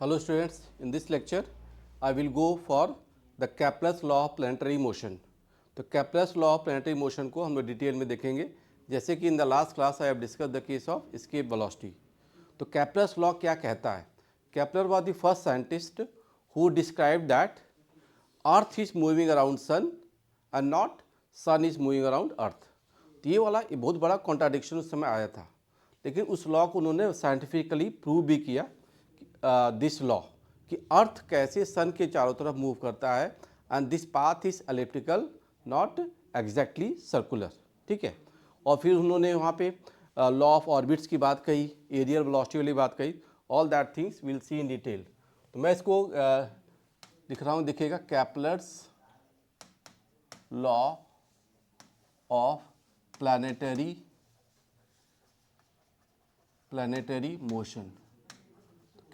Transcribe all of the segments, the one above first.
Hello students, in this lecture I will go for the Kepler's law of planetary motion. तो Kepler's law of planetary motion को हम लोग detail में देखेंगे, जैसे कि in the last class I have discuss the case of escape velocity. तो Kepler's law क्या कहता है? Kepler was the first scientist who described that Earth is moving around Sun and not Sun is moving around Earth. तो ये वाला बहुत बड़ा contradiction उस समय आया था, लेकिन उस लॉ को उन्होंने साइंटिफिकली प्रूव भी किया दिस लॉ कि अर्थ कैसे सन के चारों तरफ मूव करता है and this path is elliptical not exactly circular. ठीक है. और फिर उन्होंने वहाँ पे लॉ ऑफ ऑर्बिट्स की बात कही, एरियल वेलोसिटी वाली बात कही. All that things will see in detail. तो मैं इसको लिख रहा हूँ, देखिएगा Kepler's law of planetary motion.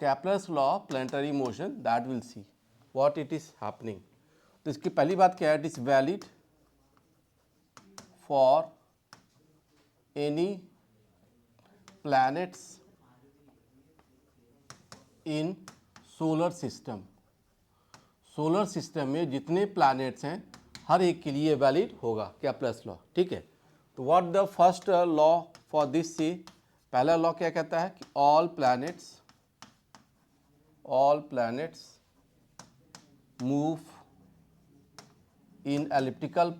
Kepler's law of planetary motion, that will see what it is happening. तो इसकी पहली बात क्या है? It is valid for any planets in solar system. Solar system में जितने प्लैनेट्स हैं हर एक के लिए वैलिड होगा Kepler's law. ठीक है. तो what the first law for this से, पहला लॉ क्या कहता है कि all planets move in elliptical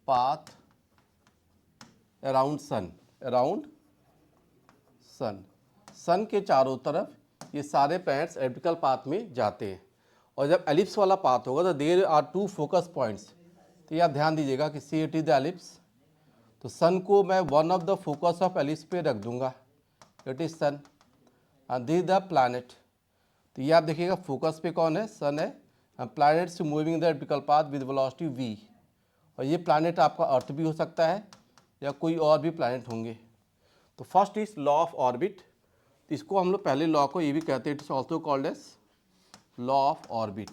path around sun. सन के चारों तरफ ये सारे प्लैनेट्स एलिप्टिकल पाथ में जाते हैं. और जब एलिप्स वाला पाथ होगा तो there are two focus points. तो ये आप ध्यान दीजिएगा कि see it is the ellipse. तो सन को मैं one of the focus of ellipse पे रख दूंगा. It is sun and this the planet. तो ये आप देखिएगा फोकस पे कौन है? सन है. And planets moving the elliptical path with velocity v. और ये प्लैनेट आपका अर्थ भी हो सकता है या कोई और भी प्लैनेट होंगे. तो first is law of orbit. इसको हम लोग पहले लॉ को ये भी कहते हैं, it is also called as law of orbit.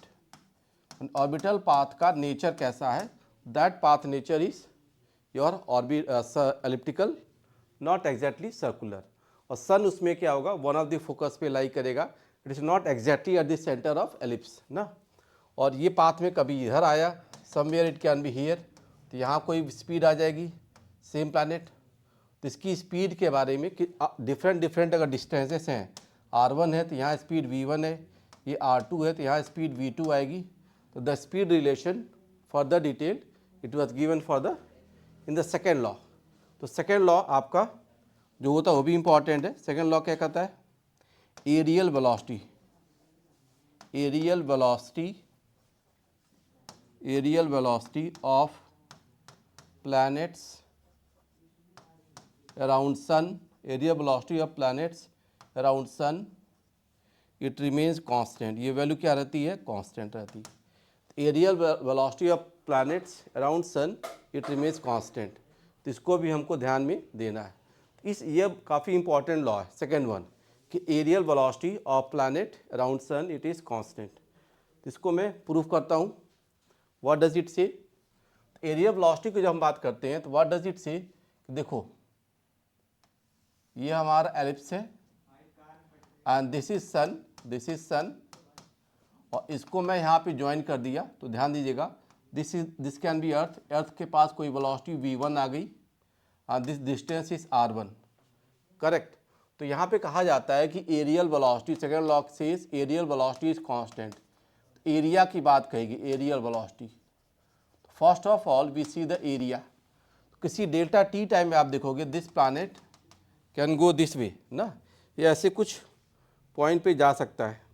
Orbital path का नेचर कैसा है? That path nature is your orbit elliptical not exactly circular. और सन उसमें क्या होगा? वन ऑफ द फोकस पे लाई करेगा. It is not exactly at the centre of ellipse ना. और ये पाथ में कभी इधर आया, somewhere it can be here. तो यहाँ कोई स्पीड आ जाएगी, सेम प्लैनेट. तो इसकी स्पीड के बारे में कि डिफरेंट अगर डिस्टेंसेस हैं, r1 है तो यहाँ स्पीड v1 है, ये r2 है तो यहाँ स्पीड v2 आएगी. तो the speed relation further detail it was given for the in the second law. तो सेकेंड लॉ आपका जो होता है वो भी इंपॉर्टेंट है. सेकेंड लॉ क्या कहता है? Areal velocity of planets around sun. Areal velocity of planets around sun it remains constant. ये वैल्यू क्या रहती है? कांस्टेंट रहती है. Areal velocity of planets around sun it remains constant. तो इसको भी हमको ध्यान में देना है. ये काफ़ी इंपॉर्टेंट लॉ है सेकेंड वन कि areal velocity of planet around sun it is constant. इसको मैं प्रूफ करता हूँ. What does it say? Areal velocity की जब हम बात करते हैं तो व्हाट डज इट से? देखो ये हमारा एलिप्स है एंड दिस इज सन. और इसको मैं यहाँ पे ज्वाइन कर दिया. तो ध्यान दीजिएगा, दिस कैन बी अर्थ के पास कोई वेलोसिटी v1 आ गई and this distance is r1. Correct. तो यहाँ पे कहा जाता है कि areal velocity, second law says areal velocity is constant. Area की बात कहेगी, areal velocity. First of all we see the area. किसी डेल्टा टी टाइम में आप देखोगे this planet can go this way ना, ये ऐसे कुछ पॉइंट पे जा सकता है.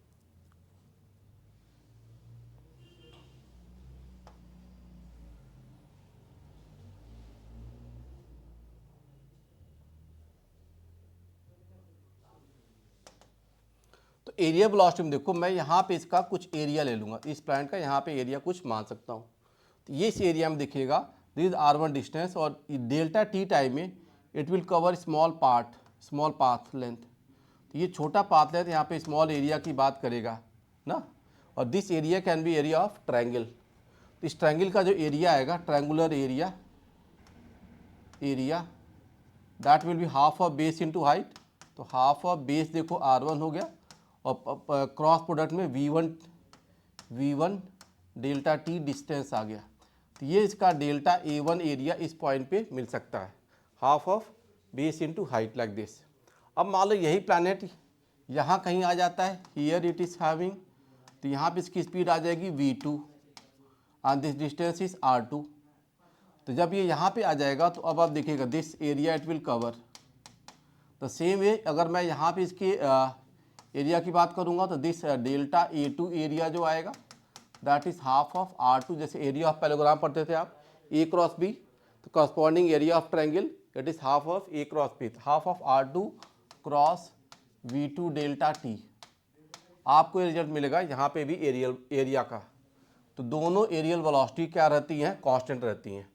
एरिया वेलोसिटी में देखो, मैं यहाँ पे इसका कुछ एरिया ले लूँगा, इस प्लैनेट का यहाँ पे एरिया कुछ मान सकता हूँ. तो ये इस एरिया में देखिएगा दिस r1 डिस्टेंस. और डेल्टा टी टाइम में it will cover small path length. तो ये छोटा पाथ लेंथ यहाँ पे स्मॉल एरिया की बात करेगा ना. और this area can be area of triangle. तो इस ट्रायंगल का जो एरिया आएगा, triangular area that will be half of base into height तो हाफ ऑफ बेस देखो R1 हो गया और क्रॉस प्रोडक्ट में V1 डेल्टा टी डिस्टेंस आ गया। तो ये इसका डेल्टा A1 एरिया इस पॉइंट पे मिल सकता है, half of base into height like this. अब मान लो यही प्लैनेट यहाँ कहीं आ जाता है, हियर इट इज़ हैविंग, तो यहाँ पे इसकी स्पीड आ जाएगी V2 and this distance is R2। तो जब ये यहाँ पे आ जाएगा तो अब आप देखिएगा this area it will cover the same way. अगर मैं यहाँ पे इसके एरिया की बात करूँगा तो दिस डेल्टा A2 एरिया जो आएगा that is half of R2। जैसे एरिया ऑफ पैराग्राम पढ़ते थे आप A क्रॉस B, तो corresponding area of triangle it is half of A cross B, half of R2 cross V2 delta T। आपको result मिलेगा यहाँ पे भी एरिया का। तो दोनों एरियल वेलोसिटी क्या रहती हैं, कांस्टेंट रहती हैं।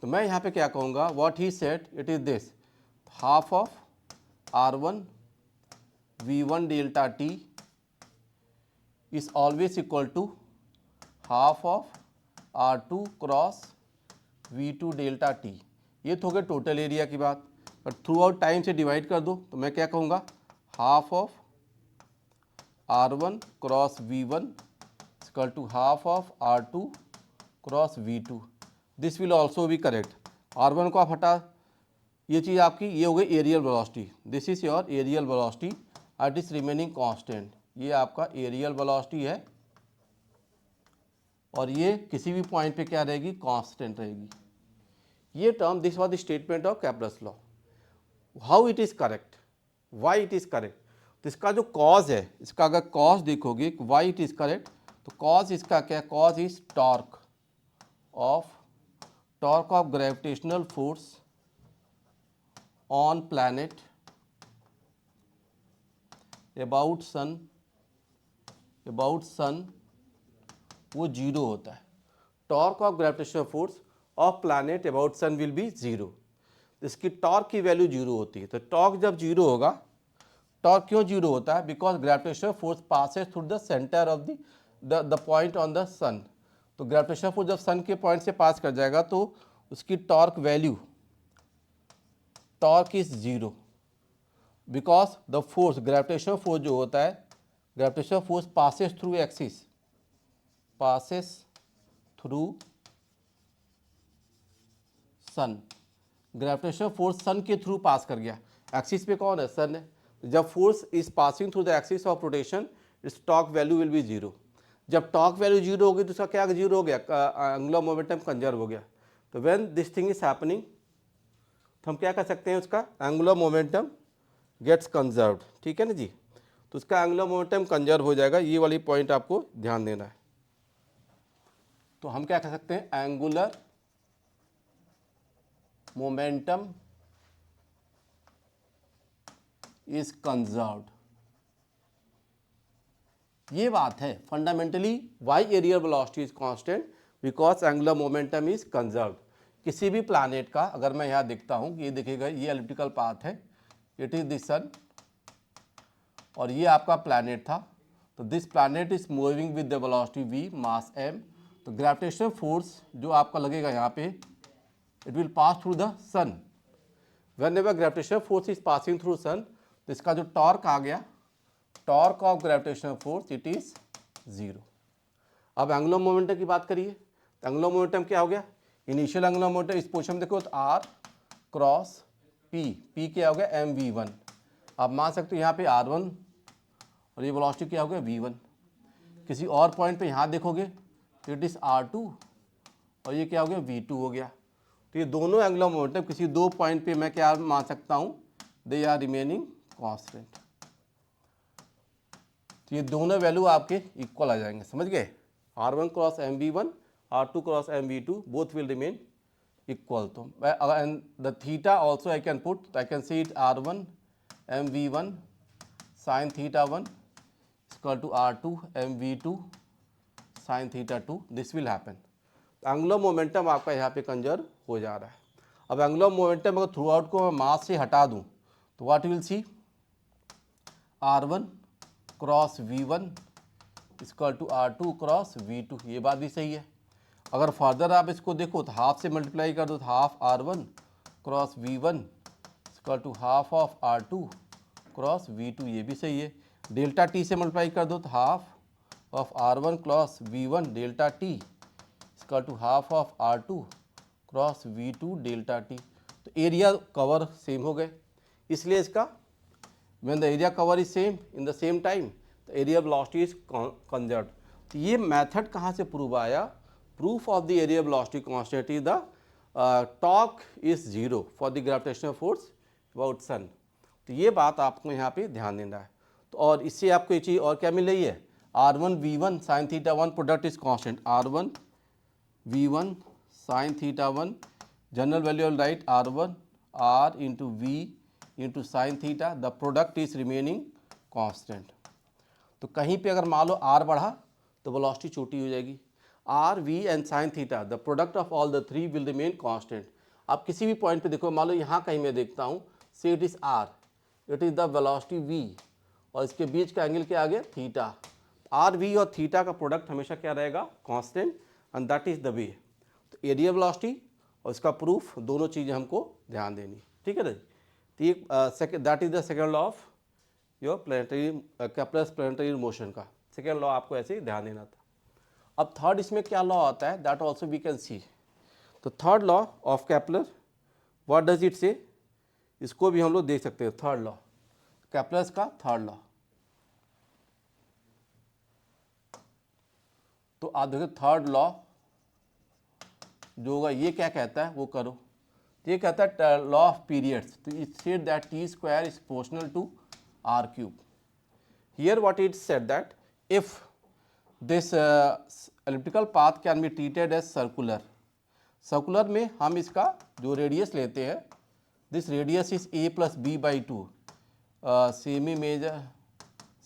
तो मैं यहाँ पे क्या कहूँगा, what he said it is this, half of R1 V1 delta T is always equal to half of R2 cross V2 delta T। ये तो हो गया टोटल एरिया की बात, बट थ्रू आउट टाइम से डिवाइड कर दो तो मैं क्या कहूँगा, half of R1 cross V1 equal to half of R2 cross V2। This will also be correct. R1 को आप हटा, ये चीज़ आपकी ये हो गई areal velocity, this is your areal velocity at is remaining constant. ये आपका एरियल वेलोसिटी है और ये किसी भी पॉइंट पे क्या रहेगी, कांस्टेंट रहेगी। ये term, this was the statement of Kepler's law. How it is correct, why it is correct, तो इसका जो कॉज है, इसका अगर कॉज देखोगे वाई इट इज़ करेक्ट, तो कॉज इसका क्या है, cause is torque of gravitational force on planet about sun वो जीरो होता है। Torque of gravitational force of planet about sun will be zero. इसकी टॉर्क की वैल्यू जीरो होती है। तो टॉर्क जब जीरो होगा, टॉर्क क्यों जीरो होता है, because gravitational force passes through the centre of the point on the sun. तो ग्रेविटेशनल फोर्स जब सन के पॉइंट से पास कर जाएगा तो उसकी torque value, torque is zero, because the force, gravitational force जो होता है, gravitational force passes through axis, passes through sun. Gravitational force sun के थ्रू पास कर गया, एक्सिस पे कौन है, सन है। जब force is passing through the axis of rotation, it's torque value will be zero. जब टॉर्क वैल्यू जीरो होगी तो उसका क्या जीरो हो गया, एंगुलर मोमेंटम कंजर्व हो गया। तो when this thing is happening, तो हम क्या कर सकते हैं, उसका एंगुलर मोमेंटम गेट्स कंजर्व्ड, ठीक है ना जी। तो उसका एंगुलर मोमेंटम कंजर्व हो जाएगा, ये वाली पॉइंट आपको ध्यान देना है। तो हम क्या कह सकते हैं, एंगुलर मोमेंटम इज कंजर्व्ड। ये बात है fundamentally, why areal velocity is constant, because angular momentum is conserved. किसी भी प्लैनेट का अगर मैं यहाँ देखता हूँ, ये देखिएगा ये एलिप्टिकल पाथ है, इट इज द सन और ये आपका प्लैनेट था। तो this planet is moving with the velocity v, mass m। तो ग्रेविटेशनल फोर्स जो आपका लगेगा यहाँ पे, it will pass through the sun. Whenever gravitational force is passing through sun, तो इसका जो टॉर्क आ गया, torque of gravitational force it is zero. अब एंगुलर मोमेंटम की बात करिए, तो एंगुलर मोमेंटम क्या हो गया, इनिशियल एंगुलर मोमेंटम इस पोजीशन में देखो तो r क्रॉस p क्या हो गया mv1। आप मान सकते हो यहाँ पे r1 और ये वेलोसिटी क्या हो गया v1। किसी और पॉइंट पे यहाँ देखोगे तो इट इज r2 और ये क्या हो गया v2 हो गया। तो ये दोनों एंगुलर मोमेंटम किसी दो पॉइंट पे मैं क्या मान सकता हूँ, दे आर रिमेनिंग कांस्टेंट। तो ये दोनों वैल्यू आपके इक्वल आ जाएंगे, समझ गए। r1 cross mv1, r2 cross mv2 both will remain equal. तो the theta also I can put, I can see it r1 mv1 sine theta 1 equal to r2 mv2 sine theta 2, this will happen. Angular momentum आपका यहाँ पे conserve हो जा रहा है। अब angular momentum अगर थ्रू आउट को मैं मास से हटा दूँ तो what will see, r1 cross v1 equal to r2 cross v2, ये बात भी सही है। अगर फर्दर आप इसको देखो तो हाफ से मल्टीप्लाई कर दो तो half r1 cross v1 equal to half of r2 cross V2, ये भी सही है। डेल्टा टी से मल्टीप्लाई कर दो तो half of R1 cross V1 delta T equal to half of R2 cross V2 delta T. तो एरिया कवर सेम हो गए, इसलिए इसका when the area cover is same in the same time the area velocity is conserved। तो ये method कहाँ से prove आया? Proof of the area velocity constant is the torque is zero for the gravitational force about sun. तो ये बात आपको यहाँ पे ध्यान देना है। तो और इससे आपको ये चीज़ और क्या मिल रही है? R1 V1 sin theta 1 product is constant, R1 V1 sin theta 1 general value all right R1 R into V into sine theta, the product is remaining constant. तो कहीं पे अगर मान लो R बढ़ा तो वेलोसिटी छोटी हो जाएगी। R, V and sine theta the product of all the three will remain constant. आप किसी भी पॉइंट पे देखो, मान लो यहाँ कहीं मैं देखता हूँ, से it is R, it is the velocity V और इसके बीच का एंगल क्या आ गया? थीटा। R, V और थीटा का प्रोडक्ट हमेशा क्या रहेगा? Constant, and that is the way. तो एरिया वेलोसिटी और इसका प्रूफ दोनों चीज़ें हमको ध्यान देनी, ठीक है ना? तो ये that is the second law of your planetary Kepler's planetary motion का सेकेंड लॉ आपको ऐसे ही ध्यान देना था। अब थर्ड इसमें क्या लॉ आता है, that also we can see. तो third law of Kepler, what does it say, इसको भी हम लोग देख सकते हैं। थर्ड लॉ केपलर्स का थर्ड लॉ, तो आप देखो थर्ड लॉ जो होगा ये क्या कहता है वो करो। ये कहता है लॉ ऑफ पीरियड्स, तो it said that T square is proportional to R cube. Here what it said that if this elliptical path can be treated as circular. Circular में हम इसका जो रेडियस लेते हैं, this radius is a plus B by two, semi major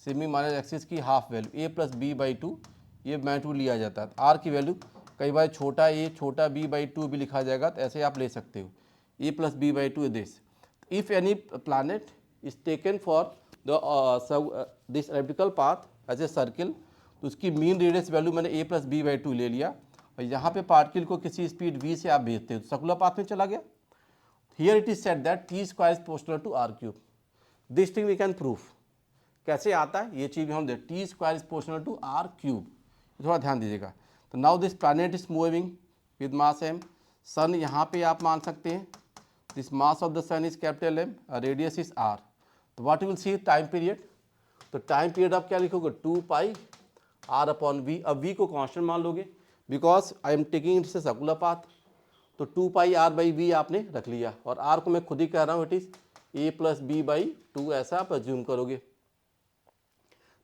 semi minus axis की half value a plus B by two, ये magnitude लिया जाता है। आर की वैल्यू कई बार छोटा a छोटा b बाई टू भी लिखा जाएगा, तो ऐसे आप ले सकते हो। a plus B by two this, if any planet is taken for the this elliptical path as a circle, तो उसकी मीन रेडियस वैल्यू मैंने a plus B by two ले लिया, और यहाँ पे पार्टिकल को किसी स्पीड v से आप भेजते हो तो सर्कुलर पाथ में चला गया। Here it is said that T square is proportional to R cube. This thing we can proof. कैसे आता है ये चीज़ हम देख, T square is proportional to R cube, थोड़ा ध्यान दीजिएगा। तो now this planet is moving with mass m, sun यहाँ पे आप मान सकते हैं, this mass of the sun is capital M, radius is r। तो what you will C time period, तो टाइम पीरियड आप क्या लिखोगे? 2 पाई r अपॉन v। अब v को कांस्टेंट मान लोगे because I am taking it से सर्कुलर पाथ, तो 2 पाई r बाई वी आपने रख लिया, और r को मैं खुद ही कह रहा हूँ it is a plus B by two, ऐसा आप अज्यूम करोगे।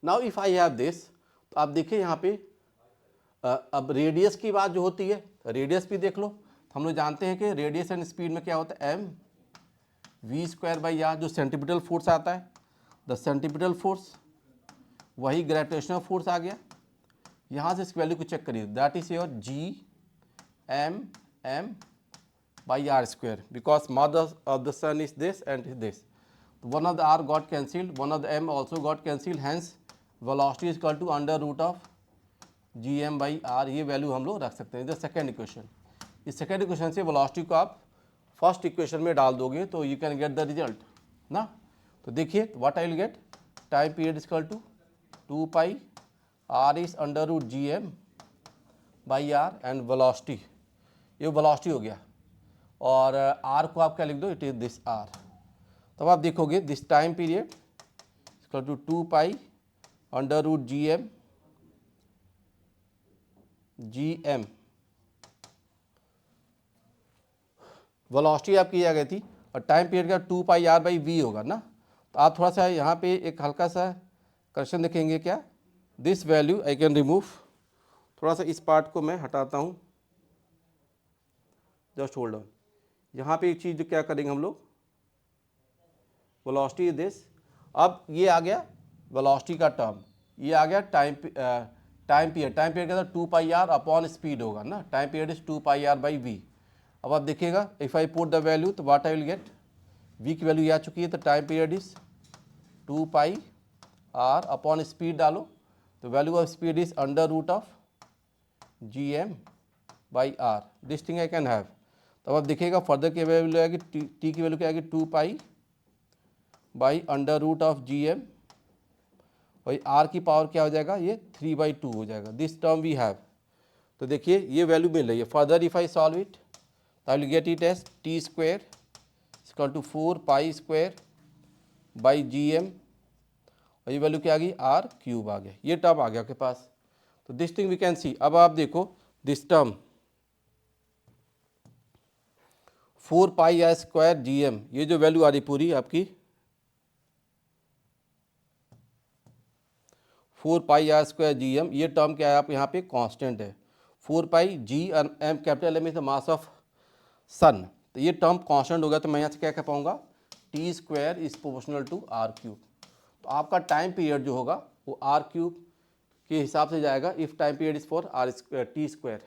Now if I have this, तो आप देखिए यहाँ पे अब रेडियस की बात जो होती है, रेडियस भी देख लो। तो हम लोग जानते हैं कि रेडियस एंड स्पीड में क्या होता है? m v square by R, जो सेंटीपिटल फोर्स आता है, द सेंटीपिटल फोर्स वही ग्रेविटेशनल फोर्स आ गया। यहाँ से इस वैल्यू को चेक करिए, that is your G M M by R square, because mass of the sun is this and this, one of the R got cancelled, one of the M also got cancelled, hence velocity is equal to under root of G M by R. ये value हम लोग रख सकते हैं। The second equation, इस second equation से velocity को आप फर्स्ट इक्वेशन में डाल दोगे तो you can get the result ना। तो देखिए what I will get, time period is equal to 2 pi R is under root G M by R and velocity, ये वेलोसिटी हो गया, और आर को आप क्या लिख दो, इट इज दिस आर। तब आप देखोगे this time period equal to 2 pi under root G M, velocity आपकी आ गई थी, और टाइम पीरियड का 2 पाई आर बाई वी होगा ना। तो आप थोड़ा सा यहाँ पे एक हल्का सा करेक्शन देखेंगे, क्या this value I can remove, थोड़ा सा इस पार्ट को मैं हटाता हूँ, जस्ट होल्ड ऑन। यहाँ पे एक चीज़ क्या करेंगे हम लोग, वेलोसिटी इज दिस, अब ये आ गया वेलोसिटी का टर्म, ये आ गया टाइम पीरियड का 2 पाई आर अपॉन स्पीड होगा ना, time period is 2 pi R by V. अब आप देखिएगा if I put the value, तो what I will get, V की वैल्यू आ चुकी है, तो time period is 2 pi R upon speed डालो, तो value of speed is under root of G M by R, this thing I can have. तो अब देखिएगा फर्दर की वैल्यू आएगी, टी की वैल्यू क्या आएगी, 2 pi by under root of G M, और आर की पावर क्या हो जाएगा, ये 3/2 हो जाएगा। दिस टर्म वी हैव, तो देखिए ये वैल्यू मिल रही है। Further if I solve it I will get it as T square equal to 4 pi square by G M, और ये वैल्यू क्या आ गई, आर क्यूब आ गया, ये टर्म आ गया आपके पास। तो this thing we can see. अब आप देखो this term 4 pi R square G M, ये जो वैल्यू आ रही पूरी आपकी 4 pi R square G M, ये टर्म क्या है आप यहाँ पे कांस्टेंट है। 4 pi G M, capital M is the mass of sun, तो ये टर्म कांस्टेंट होगा, तो मैं यहाँ से क्या कह पाऊंगा, T square is proportional to R cube. तो आपका टाइम पीरियड जो होगा वो आर क्यूब के हिसाब से जाएगा if time period is four R square T square,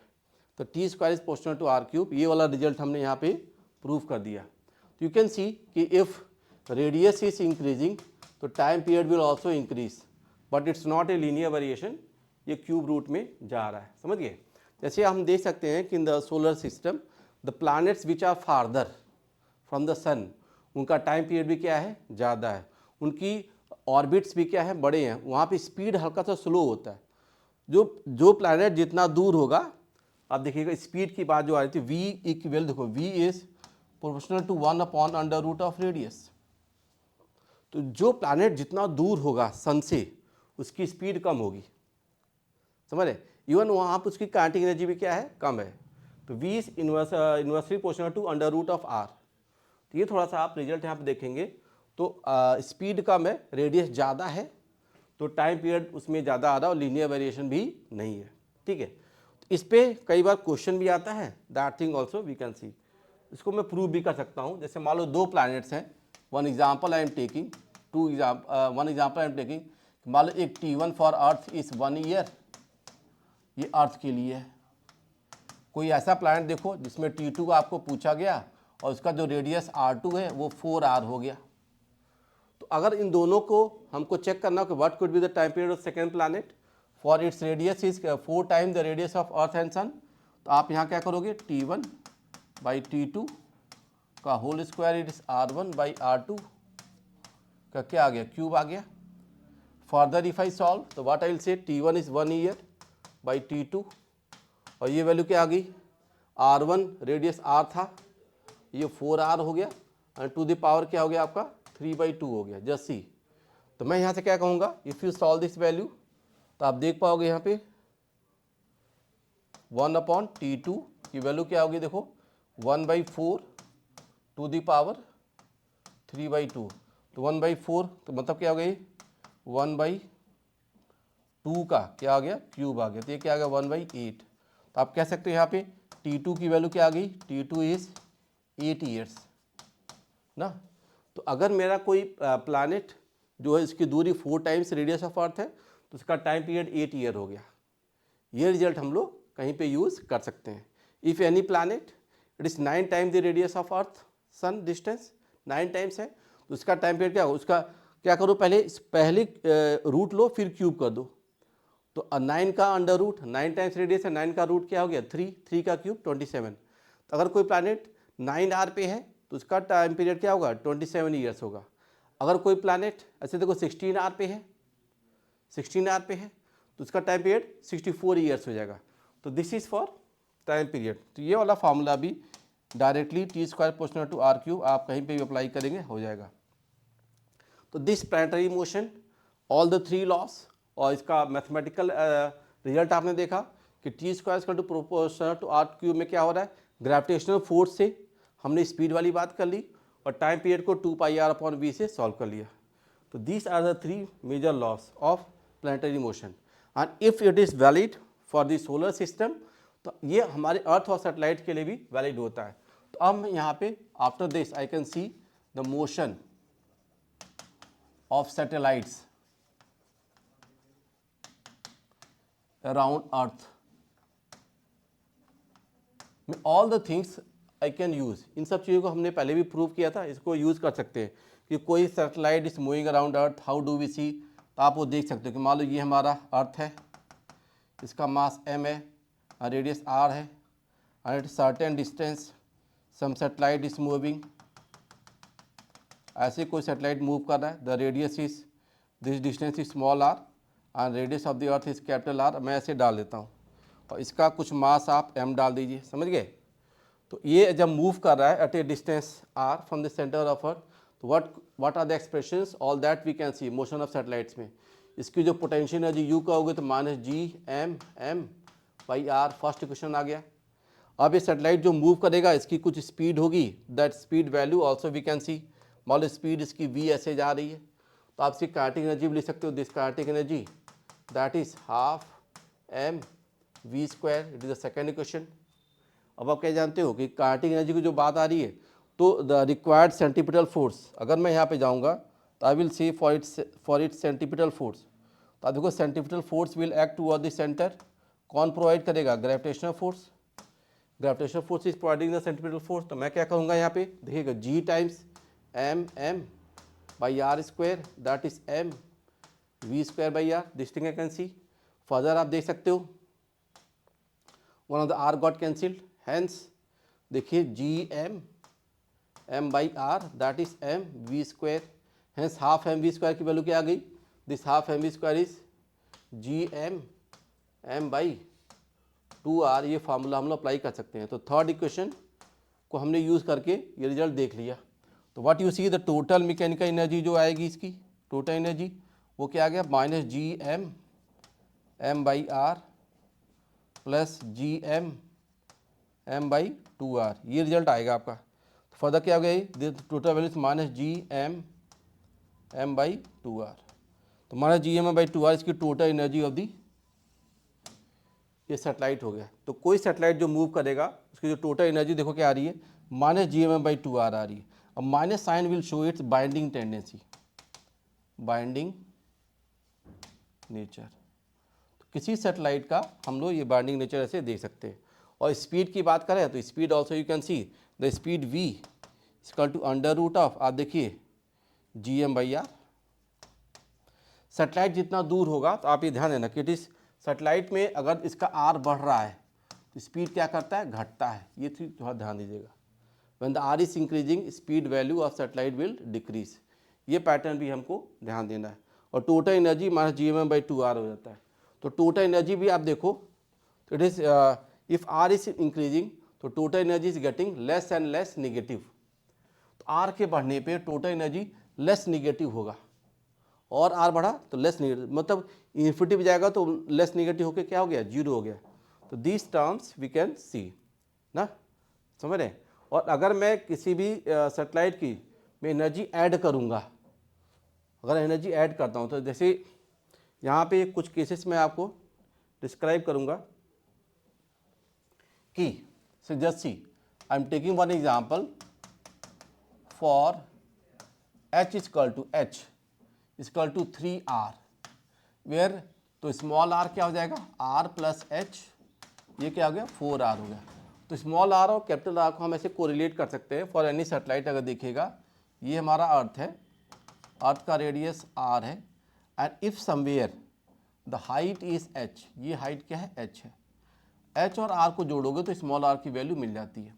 तो T square is proportional to R cube. ये वाला रिजल्ट हमने यहाँ पे प्रूव कर दिया। तो यू कैन सी कि इफ रेडियस इज इंक्रीजिंग तो time period will also increase, but it's not a linear variation, ये क्यूब रूट में जा रहा है, समझ गए। जैसे हम देख सकते हैं कि in the solar system the planets which are farther from the sun, उनका टाइम पीरियड भी क्या है, ज़्यादा है, उनकी ऑर्बिट्स भी क्या है, बड़े हैं, वहाँ पे स्पीड हल्का सा स्लो होता है। जो प्लैनेट जितना दूर होगा, आप देखिएगा स्पीड की बात जो आ रही थी, v इक्वल, देखो v is proportional to 1/√, of radius. तो जो प्लैनेट जितना दूर होगा सन से उसकी स्पीड कम होगी, समझ रहे, इवन वहाँ पर उसकी काइनेटिक एनर्जी भी क्या है, कम है। तो v is inversely proportional to under root of r। तो ये थोड़ा सा आप रिजल्ट यहाँ पे देखेंगे, तो स्पीड कम है, रेडियस ज़्यादा है, तो टाइम पीरियड उसमें ज़्यादा आ रहा है और लीनियर वेरिएशन भी नहीं है, ठीक है। तो इस पर कई बार क्वेश्चन भी आता है, that thing also we can see. इसको मैं प्रूव भी कर सकता हूँ। जैसे मान लो 2 प्लैनेट्स हैं, one example I am taking, one example I am taking, मान लो एक T1 for earth is 1 year, ये अर्थ के लिए है। कोई ऐसा प्लैनेट देखो जिसमें T2 का आपको पूछा गया और उसका जो रेडियस R2 है वो 4R हो गया। तो अगर इन दोनों को हमको चेक करना हो कि what could be the time period of second planet for its radius is 4 time the radius of earth and sun, तो आप यहाँ क्या करोगे, T1 बाई T2 का whole square it is R1 by R2 का क्या आ गया, क्यूब आ गया। फर्दर इफ आई सॉल्व तो what I will say, T1 is 1 year by T2, और ये वैल्यू क्या आ गई, R1 रेडियस R था, ये 4R हो गया, एंड टू द पावर क्या हो गया आपका 3/2 हो गया, जस्ट सी। तो मैं यहाँ से क्या कहूँगा, if you solve this value तो आप देख पाओगे यहाँ पे 1/T2 की वैल्यू क्या होगी, देखो 1/4 टू द पावर 3/2, तो 1/4 तो मतलब क्या हो गई, 1/2 का क्या आ गया, क्यूब आ गया, तो ये क्या आ गया 1/8। तो आप कह सकते हो यहाँ पे T2 की वैल्यू क्या आ गई, T2 इज 8 ईयर्स ना। तो अगर मेरा कोई प्लैनेट जो है इसकी दूरी 4 टाइम्स रेडियस ऑफ अर्थ है तो उसका टाइम पीरियड 8 ईयर हो गया। ये रिजल्ट हम लोग कहीं पे यूज़ कर सकते हैं। If any planet it is 9 times the radius of earth sun distance, 9 times है, तो उसका टाइम पीरियड क्या होगा, उसका क्या करो, पहले रूट लो फिर क्यूब कर दो, तो 9 का अंडर रूट, 9 टाइम्स रेडियस है, 9 का रूट क्या हो गया 3, 3 का क्यूब 27। तो अगर कोई प्लैनेट 9R पे है तो उसका टाइम पीरियड क्या होगा 27 ईयर्स होगा। अगर कोई प्लैनेट ऐसे देखो 16R पे है, 16R पे है तो उसका टाइम पीरियड 64 ईयर्स हो जाएगा। तो this is for time period. तो ये वाला फार्मूला भी directly T square proportional to R cube आप कहीं पे भी अप्लाई करेंगे हो जाएगा। तो this planetary motion all the 3 laws, और इसका मैथमेटिकल रिजल्ट आपने देखा कि T square equal to proportional to R cube में क्या हो रहा है, ग्रेविटेशनल फोर्स से हमने स्पीड वाली बात कर ली और टाइम पीरियड को 2πr/v से सॉल्व कर लिया। तो these are the 3 major laws of planetary motion, and if it is valid for the solar system तो ये हमारे अर्थ और सैटेलाइट के लिए भी वैलिड होता है। तो अब यहाँ पे after this I can see the motion of satellites around earth में, all the things I can use. इन सब चीज़ों को हमने पहले भी प्रूव किया था, इसको यूज़ कर सकते हैं कि कोई satellite is moving around earth, how do we see. तो आप वो देख सकते हो कि मान लो ये हमारा अर्थ है, इसका मास m है, रेडियस r है, and at certain distance some satellite is moving ऐसे कोई सैटेलाइट मूव कर रहा है, the radius is this distance is small R and radius of the earth is capital R, मैं ऐसे डाल देता हूँ और इसका कुछ मास आप m डाल दीजिए, समझ गए। तो ये जब मूव कर रहा है at a distance r from the centre of earth, तो what are the expressions, all that we can see motion of satellites में। इसकी जो पोटेंशियल एनर्जी u कहोगे तो minus G M M by R, first equation आ गया। अब ये सैटेलाइट जो मूव करेगा इसकी कुछ स्पीड होगी, that speed value also we can see, मान लो स्पीड इसकी v ऐसे जा रही है, तो आप इसकी काइनेटिक एनर्जी भी लिख सकते हो, this kinetic energy that is half m v square, it is the second equation. अब आप क्या जानते हो कि काइनेटिक एनर्जी की जो बात आ रही है, तो द रिक्वायर्ड सेंटीपिटल फोर्स, अगर मैं यहाँ पे जाऊँगा तो I will see for its centripetal force, तो आप देखो centripetal force will act toward the center, कौन प्रोवाइड करेगा, gravitational force, gravitational force is providing the centripetal force. तो मैं क्या कहूँगा यहाँ पे, देखिएगा g times M M by R square that is m v square by R, this thing I can see. Further आप देख सकते हो one of the r got cancelled, hence देखिए G M M by R that is m v square, hence half m v square की value क्या आ गई, this half m v square is G M M by 2r, ये formula हम लोग apply कर सकते हैं। तो थर्ड इक्वेशन को हमने यूज़ करके ये रिजल्ट देख लिया। तो what you see the total mechanical energy जो आएगी इसकी टोटल एनर्जी, वो क्या आ गया, minus G M M by R plus G M M by 2r, ये रिजल्ट आएगा आपका। तो फर्दर क्या हो गया, total value minus G M M by 2r, तो minus G M by 2r इसकी टोटल एनर्जी ऑफ दी ये सैटेलाइट हो गया। तो कोई सैटेलाइट जो मूव करेगा उसकी जो टोटल एनर्जी देखो क्या आ रही है, minus G M by 2r आ रही है। अब minus sign will show its binding tendency, binding nature, तो किसी सैटेलाइट का हम लोग ये बाइंडिंग नेचर ऐसे देख सकते हैं। और स्पीड की बात करें तो speed also you can see the speed v equal to under root of, आप देखिए G M by R. Satellite जितना दूर होगा तो आप ये ध्यान देना कि इट इज सैटेलाइट में अगर इसका r बढ़ रहा है तो स्पीड क्या करता है, घटता है, ये चीज़ थोड़ा ध्यान दीजिएगा। When the r is increasing speed value of satellite will decrease, ये पैटर्न भी हमको ध्यान देना है। और total energy minus G M by 2r हो जाता है। तो टोटल एनर्जी भी आप देखो तो it is if r is increasing तो total energy is getting less and less negative, तो r के बढ़ने पे टोटल एनर्जी लेस निगेटिव होगा, और r बढ़ा तो लेस निगेटिव, मतलब इन्फिनिटी जाएगा तो लेस निगेटिव होकर क्या हो गया, जीरो हो गया। तो this terms we can see ना, समझ रहे हैं। और अगर मैं किसी भी सैटेलाइट की मैं एनर्जी ऐड करूँगा, अगर एनर्जी ऐड करता हूँ तो जैसे यहाँ पे कुछ केसेस में आपको डिस्क्राइब करूँगा कि just see I am taking one example for h equal to 3r, where तो स्मॉल r क्या हो जाएगा, r प्लस h, ये क्या हो गया 4r हो गया। तो स्मॉल r और कैपिटल R को हम ऐसे कोरिलेट कर सकते हैं फॉर एनी सैटेलाइट। अगर देखिएगा ये हमारा अर्थ है, अर्थ का रेडियस r है, and if somewhere the height is h, ये हाइट क्या है h है, h और r को जोड़ोगे तो स्मॉल r की वैल्यू मिल जाती है।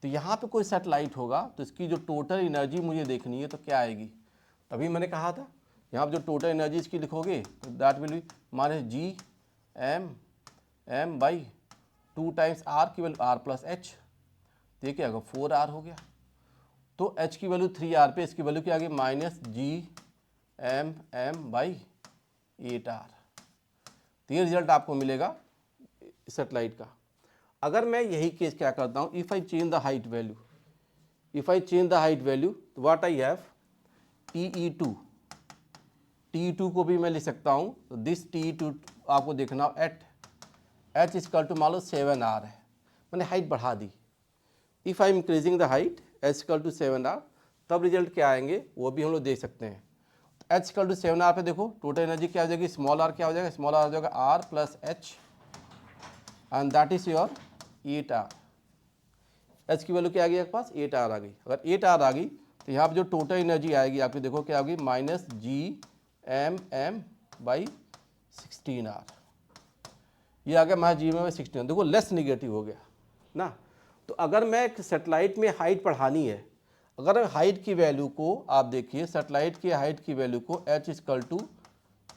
तो यहाँ पे कोई सैटेलाइट होगा तो इसकी जो टोटल एनर्जी मुझे देखनी है तो क्या आएगी, तभी मैंने कहा था यहाँ पर जो टोटल एनर्जी इसकी लिखोगे तो that will be minus G M M by 2 times r की वैल्यू r प्लस h, तो ये क्या होगा 4r हो गया। तो h की वैल्यू 3r पे इसकी वैल्यू क्या आ गई, minus G M M by 8r। तो ये रिजल्ट आपको मिलेगा सैटेलाइट का। अगर मैं यही केस क्या करता हूँ, if I change the height value, if I change the height value तो व्हाट आई हैव TE2 को भी मैं लिख सकता हूँ। तो दिस TE2 आपको देखना एट h इक्वल टू मान लो 7r है, मैंने हाइट बढ़ा दी। If I am increasing the height h equal to 7r, तब रिजल्ट क्या आएंगे वो भी हम लोग देख सकते हैं। तो h इक्वल टू 7r पे देखो टोटल एनर्जी क्या हो जाएगी, स्मॉल r क्या हो जाएगा, स्मॉल r हो जाएगा r plus h and that is your 8r। h की वैल्यू क्या आ गई आपके पास, 8r आ गई। अगर 8r आ गई तो यहाँ पर जो टोटल एनर्जी आएगी आपकी देखो क्या होगी, minus G M M by 16r, ये आ गया माइनस जी एम बाई 16, देखो लेस निगेटिव हो गया ना। तो अगर मैं एक सैटेलाइट में हाइट बढ़ानी है, अगर हाइट की वैल्यू को आप देखिए, सैटेलाइट की हाइट की वैल्यू को h =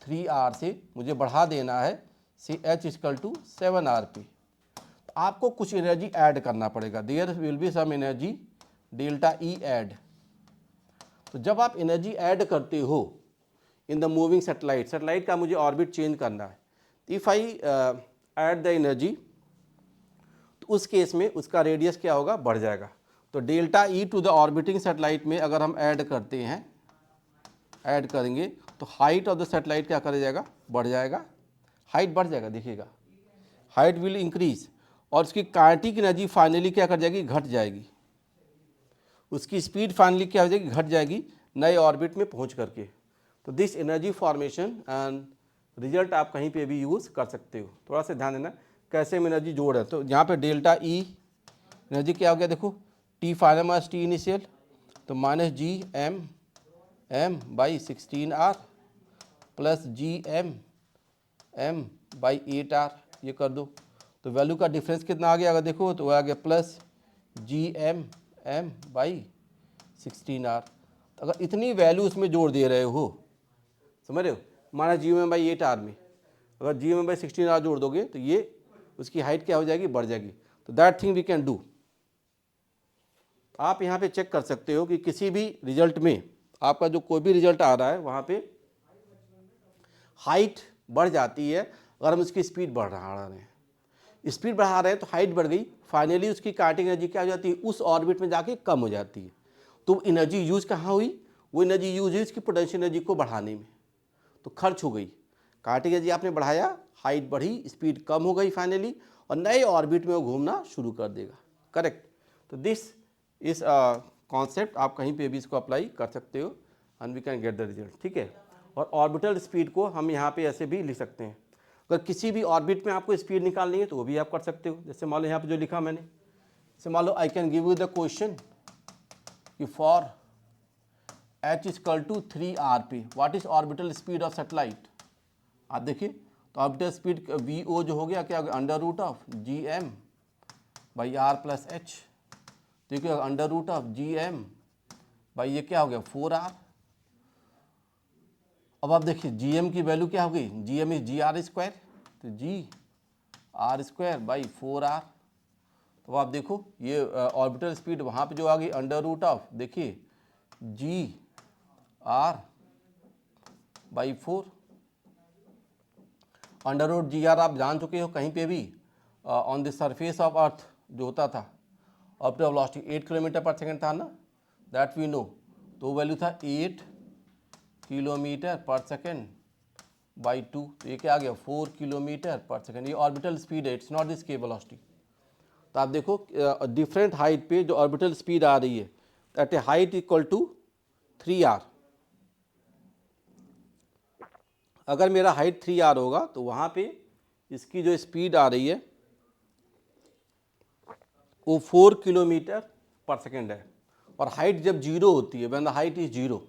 3r से मुझे बढ़ा देना है से h = 7rp। तो आपको कुछ एनर्जी ऐड करना पड़ेगा, there will be some energy delta E add. तो जब आप एनर्जी ऐड करते हो in the moving satellite, satellite का मुझे ऑर्बिट चेंज करना है, if I add the energy, तो उस केस में उसका रेडियस क्या होगा, बढ़ जाएगा। तो delta E to the orbiting satellite में अगर हम ऐड करते हैं, ऐड करेंगे तो हाइट ऑफ द सैटेलाइट क्या कर जाएगा, बढ़ जाएगा, हाइट बढ़ जाएगा, देखिएगा हाइट विल इंक्रीज, और उसकी काइनेटिक एनर्जी फाइनली क्या कर जाएगी, घट जाएगी, उसकी स्पीड फाइनली क्या हो जाएगी, घट जाएगी नए ऑर्बिट में पहुंच करके। तो this energy formation and result आप कहीं पे भी यूज़ कर सकते हो। थोड़ा सा ध्यान देना कैसे हम एनर्जी जोड़ रहे हैं। तो यहाँ पे डेल्टा ई एनर्जी क्या हो गया, देखो T final minus T initial, तो minus G M M by 16r plus G M M by 8r, ये कर दो। तो वैल्यू का डिफरेंस कितना आ गया, अगर देखो तो आ गया plus G M M by 16r। अगर इतनी वैल्यू उसमें जोड़ दे रहे हो, समझ रहे हो, minus G M by 8r में अगर जी एम बाई 16r जोड़ दोगे तो ये उसकी हाइट क्या हो जाएगी, बढ़ जाएगी। तो that thing we can do. आप यहाँ पे चेक कर सकते हो कि किसी भी रिजल्ट में आपका जो कोई भी रिजल्ट आ रहा है वहाँ पे हाइट बढ़ जाती है अगर हम उसकी स्पीड बढ़ा रहे हैं, स्पीड बढ़ा रहे हैं तो हाइट बढ़ गई, फाइनली उसकी काइनेटिक एनर्जी क्या हो जाती है, उस ऑर्बिट में जाके कम हो जाती है। तो एनर्जी यूज कहाँ हुई, वो एनर्जी यूज हुई उसकी पोटेंशियल एनर्जी को बढ़ाने में, तो खर्च हो गई। काइनेटिक एनर्जी आपने बढ़ाया, हाइट बढ़ी, स्पीड कम हो गई फाइनली, और नए ऑर्बिट में वो घूमना शुरू कर देगा। करेक्ट। तो दिस इस कॉन्सेप्ट आप कहीं पे भी इसको अप्लाई कर सकते हो and we can get the result. ठीक है। और ऑर्बिटल स्पीड को हम यहाँ पे ऐसे भी लिख सकते हैं, अगर किसी भी ऑर्बिट में आपको स्पीड निकालनी है तो वो भी आप कर सकते हो। जैसे मान लो यहाँ पे जो लिखा मैंने, जैसे मान लो I can give you the question कि for h = 3rp what is orbital speed of satellite. आप देखिए तो ऑर्बिटल स्पीड vo जो हो गया क्या हो गया, under root of G M by R plus H, देखिए under root of G M by ये क्या हो गया 4r। अब आप देखिए जी एम की वैल्यू क्या हो गई, G M is G R square, तो G R square by 4r। तो आप देखो ये ऑर्बिटल स्पीड वहाँ पे जो आ गई अंडर रूट ऑफ, देखिए g R by 4, under root g R आप जान चुके हो कहीं पे भी on the surface of earth जो होता था orbital velocity 8 kilometre per second था ना, दैट वी नो। तो वैल्यू था 8 किलोमीटर पर सेकेंड बाई 2, तो ये क्या आ गया 4 किलोमीटर पर सेकेंड। ये ऑर्बिटल स्पीड है, it's not the escape velocity. तो आप देखो डिफरेंट हाइट पे जो ऑर्बिटल स्पीड आ रही है that a height equal to 3r। अगर मेरा हाइट 3r होगा तो वहाँ पे इसकी जो स्पीड आ रही है वो 4 किलोमीटर पर सेकेंड है, और हाइट जब जीरो होती है, when the height is zero,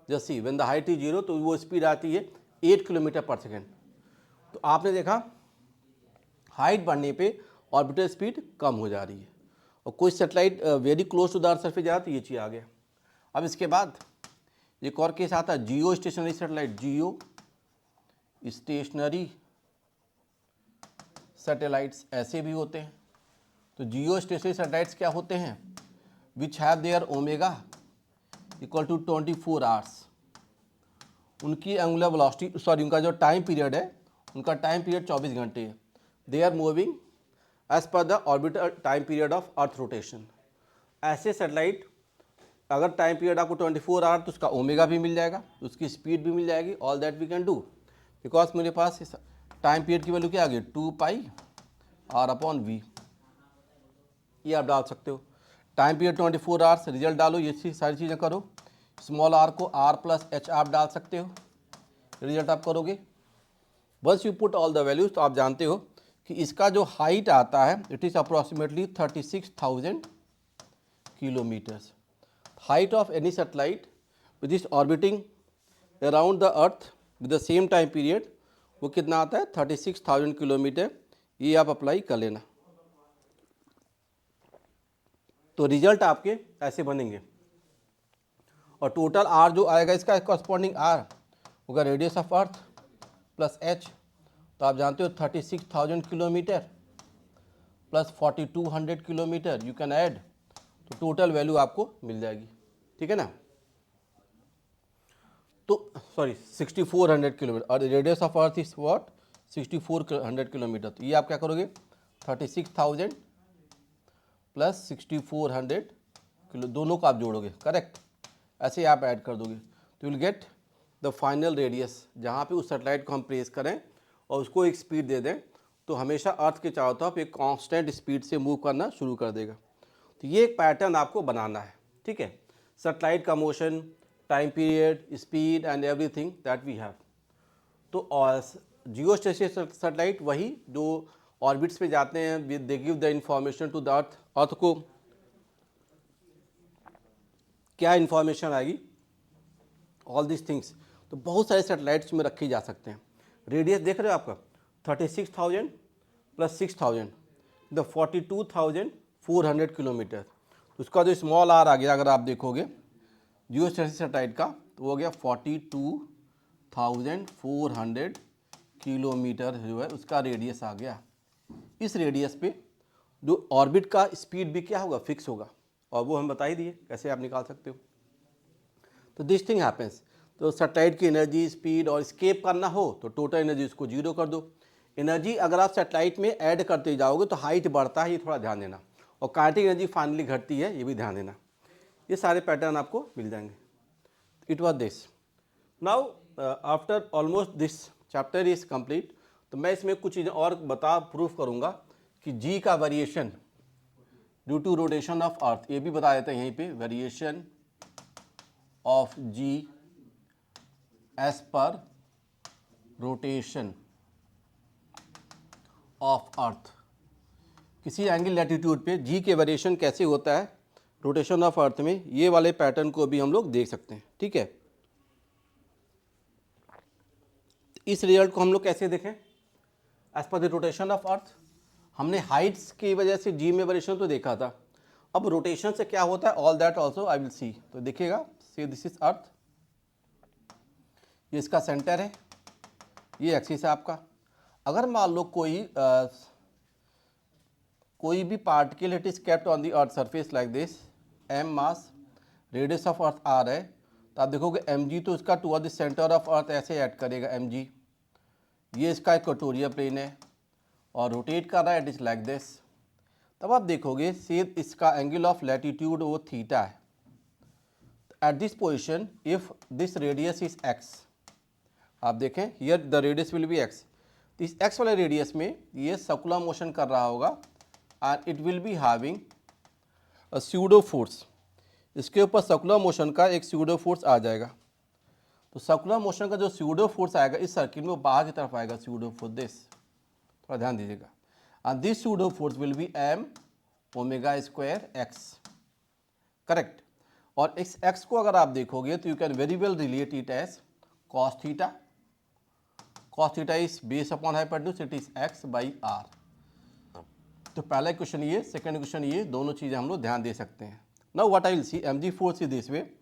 just see when the height is zero, तो वो स्पीड आती है 8 किलोमीटर पर सेकेंड। तो आपने देखा हाइट बढ़ने पे ऑर्बिटल स्पीड कम हो जा रही है, और कोई satellite very close to the earth surface जा तो ये चीज़ आ गया। अब इसके बाद एक और केस आता है जियो स्टेशनरी सैटेलाइट, जियो स्टेशनरी सैटेलाइट्स ऐसे भी होते हैं। तो जियो स्टेशनरी सैटेलाइट्स क्या होते हैं, which have their omega equal to 24 hours. उनकी एंगुलर वेलोसिटी, सॉरी उनका जो टाइम पीरियड है, उनका टाइम पीरियड 24 घंटे है। They are moving as per the orbital time period of earth rotation. ऐसे सैटेलाइट अगर टाइम पीरियड आपको 24 आवर, तो उसका ओमेगा भी मिल जाएगा, उसकी स्पीड भी मिल जाएगी, all that we can do, because मेरे पास टाइम पीरियड की वैल्यू क्या आ गई 2πr/v, ये आप डाल सकते हो। टाइम पीरियड 24 आवर्स, रिजल्ट डालो, ये सारी चीज़ें करो। स्मॉल r को r+h आप डाल सकते हो, रिजल्ट आप करोगे। Once you put all the values, तो आप जानते हो कि इसका जो हाइट आता है it is approximately 36,000 kilometres. Height of any satellite which is orbiting around the earth with the same time period, वो कितना आता है 36,000 किलोमीटर। ये आप अप्लाई कर लेना। तो रिजल्ट आपके ऐसे बनेंगे, और टोटल आर जो आएगा इसका कॉरस्पॉन्डिंग आर होगा radius of earth plus H, तो आप जानते हो 36,000 kilometre plus 4200 kilometre, you can add, तो टोटल वैल्यू आपको मिल जाएगी, ठीक है ना। तो सॉरी 6400 किलोमीटर और radius of earth is what 6400 kilometre, तो ये आप क्या करोगे 36,000 प्लस 6400 किलो, दोनों को आप जोड़ोगे, करेक्ट, ऐसे ही आप ऐड कर दोगे तो will get the final radius. जहाँ पे उस सैटेलाइट को हम प्लेस करें और उसको एक स्पीड दे दें तो हमेशा अर्थ के चारों तरफ एक कांस्टेंट स्पीड से मूव करना शुरू कर देगा। तो ये एक पैटर्न आपको बनाना है, ठीक है, सैटेलाइट का motion, time period, speed and everything that we have. तो जियो स्टेशनरी सैटेलाइट वही जो ऑर्बिट्स पे जाते हैं, they give the information to the earth, earth को क्या इंफॉर्मेशन आएगी, ऑल दिस थिंग्स। तो बहुत सारे सैटेलाइट्स में रखे जा सकते हैं। रेडियस देख रहे हो आपका 36,000 प्लस 6,000 द 42,400 किलोमीटर, तो उसका जो स्मॉल आर आ गया अगर आप देखोगे जियो सैटेलाइट का, तो वो हो गया 42,400 किलोमीटर जो है उसका रेडियस आ गया। इस रेडियस पे जो ऑर्बिट का स्पीड भी क्या होगा, फिक्स होगा, और वो हम बता ही दिए कैसे आप निकाल सकते हो। तो दिस थिंग हैपेंस, तो सैटेलाइट की एनर्जी, स्पीड और स्केप करना हो तो टोटल एनर्जी उसको जीरो कर दो। एनर्जी अगर आप सैटेलाइट में ऐड करते जाओगे तो हाइट बढ़ता है, ये थोड़ा ध्यान देना, और काइनेटिक एनर्जी फाइनली घटती है, ये भी ध्यान देना। ये सारे पैटर्न आपको मिल जाएंगे। It was this. Now after almost this chapter is complete, तो मैं इसमें कुछ चीज़ें और प्रूफ करूँगा कि जी का variation due to rotation of earth, ये भी बता देते हैं यहीं पे, variation of ji as per rotation of earth. किसी एंगल लैटिट्यूड पे जी के वेरिएशन कैसे होता है रोटेशन ऑफ अर्थ में, ये वाले पैटर्न को भी हम लोग देख सकते हैं, ठीक है। इस रिजल्ट को हम लोग कैसे देखें, as per the rotation of अर्थ। हमने हाइट्स की वजह से जी में वेरिएशन तो देखा था, अब रोटेशन से क्या होता है all that also I will सी। तो देखिएगा, सी दिस इज अर्थ, ये इसका सेंटर है, ये एक्सिस है आपका। अगर मान लो कोई भी particle it is kept on the earth surface like this, M mass, radius of earth R है, तो आप देखोगे एम जी तो इसका toward the centre of earth ऐसे ऐड करेगा एम जी, ये इसका इक्वेटोरियल प्लेन है और रोटेट कर रहा है, इट इज लाइक दिस। तब आप देखोगे सेम इसका एंगल ऑफ लैटिट्यूड वो थीटा है। At this position if this radius is x, आप देखें here the radius will be x, तो इस एक्स वाले रेडियस में ये सर्कुलर मोशन कर रहा होगा and it will be having a pseudo force, इसके ऊपर सर्कुलर मोशन का एक स्यूडो फोर्स आ जाएगा। तो सर्कुलर मोशन का जो स्यूडो फोर्स आएगा इस सर्किल में वो बाहर की तरफ आएगा, स्यूडो फोर्स दिस, थोड़ा ध्यान दीजिएगा, and this pseudo force will be M omega square X, correct. और इस एक्स को अगर आप देखोगे तो you can very well relate it as cos theta, cos theta is base upon hypotenuse, it is x by R. तो पहला question ये, सेकंड क्वेश्चन ये, दोनों चीज़ें हम लोग ध्यान दे सकते हैं। Now what I will see, M G force is this way,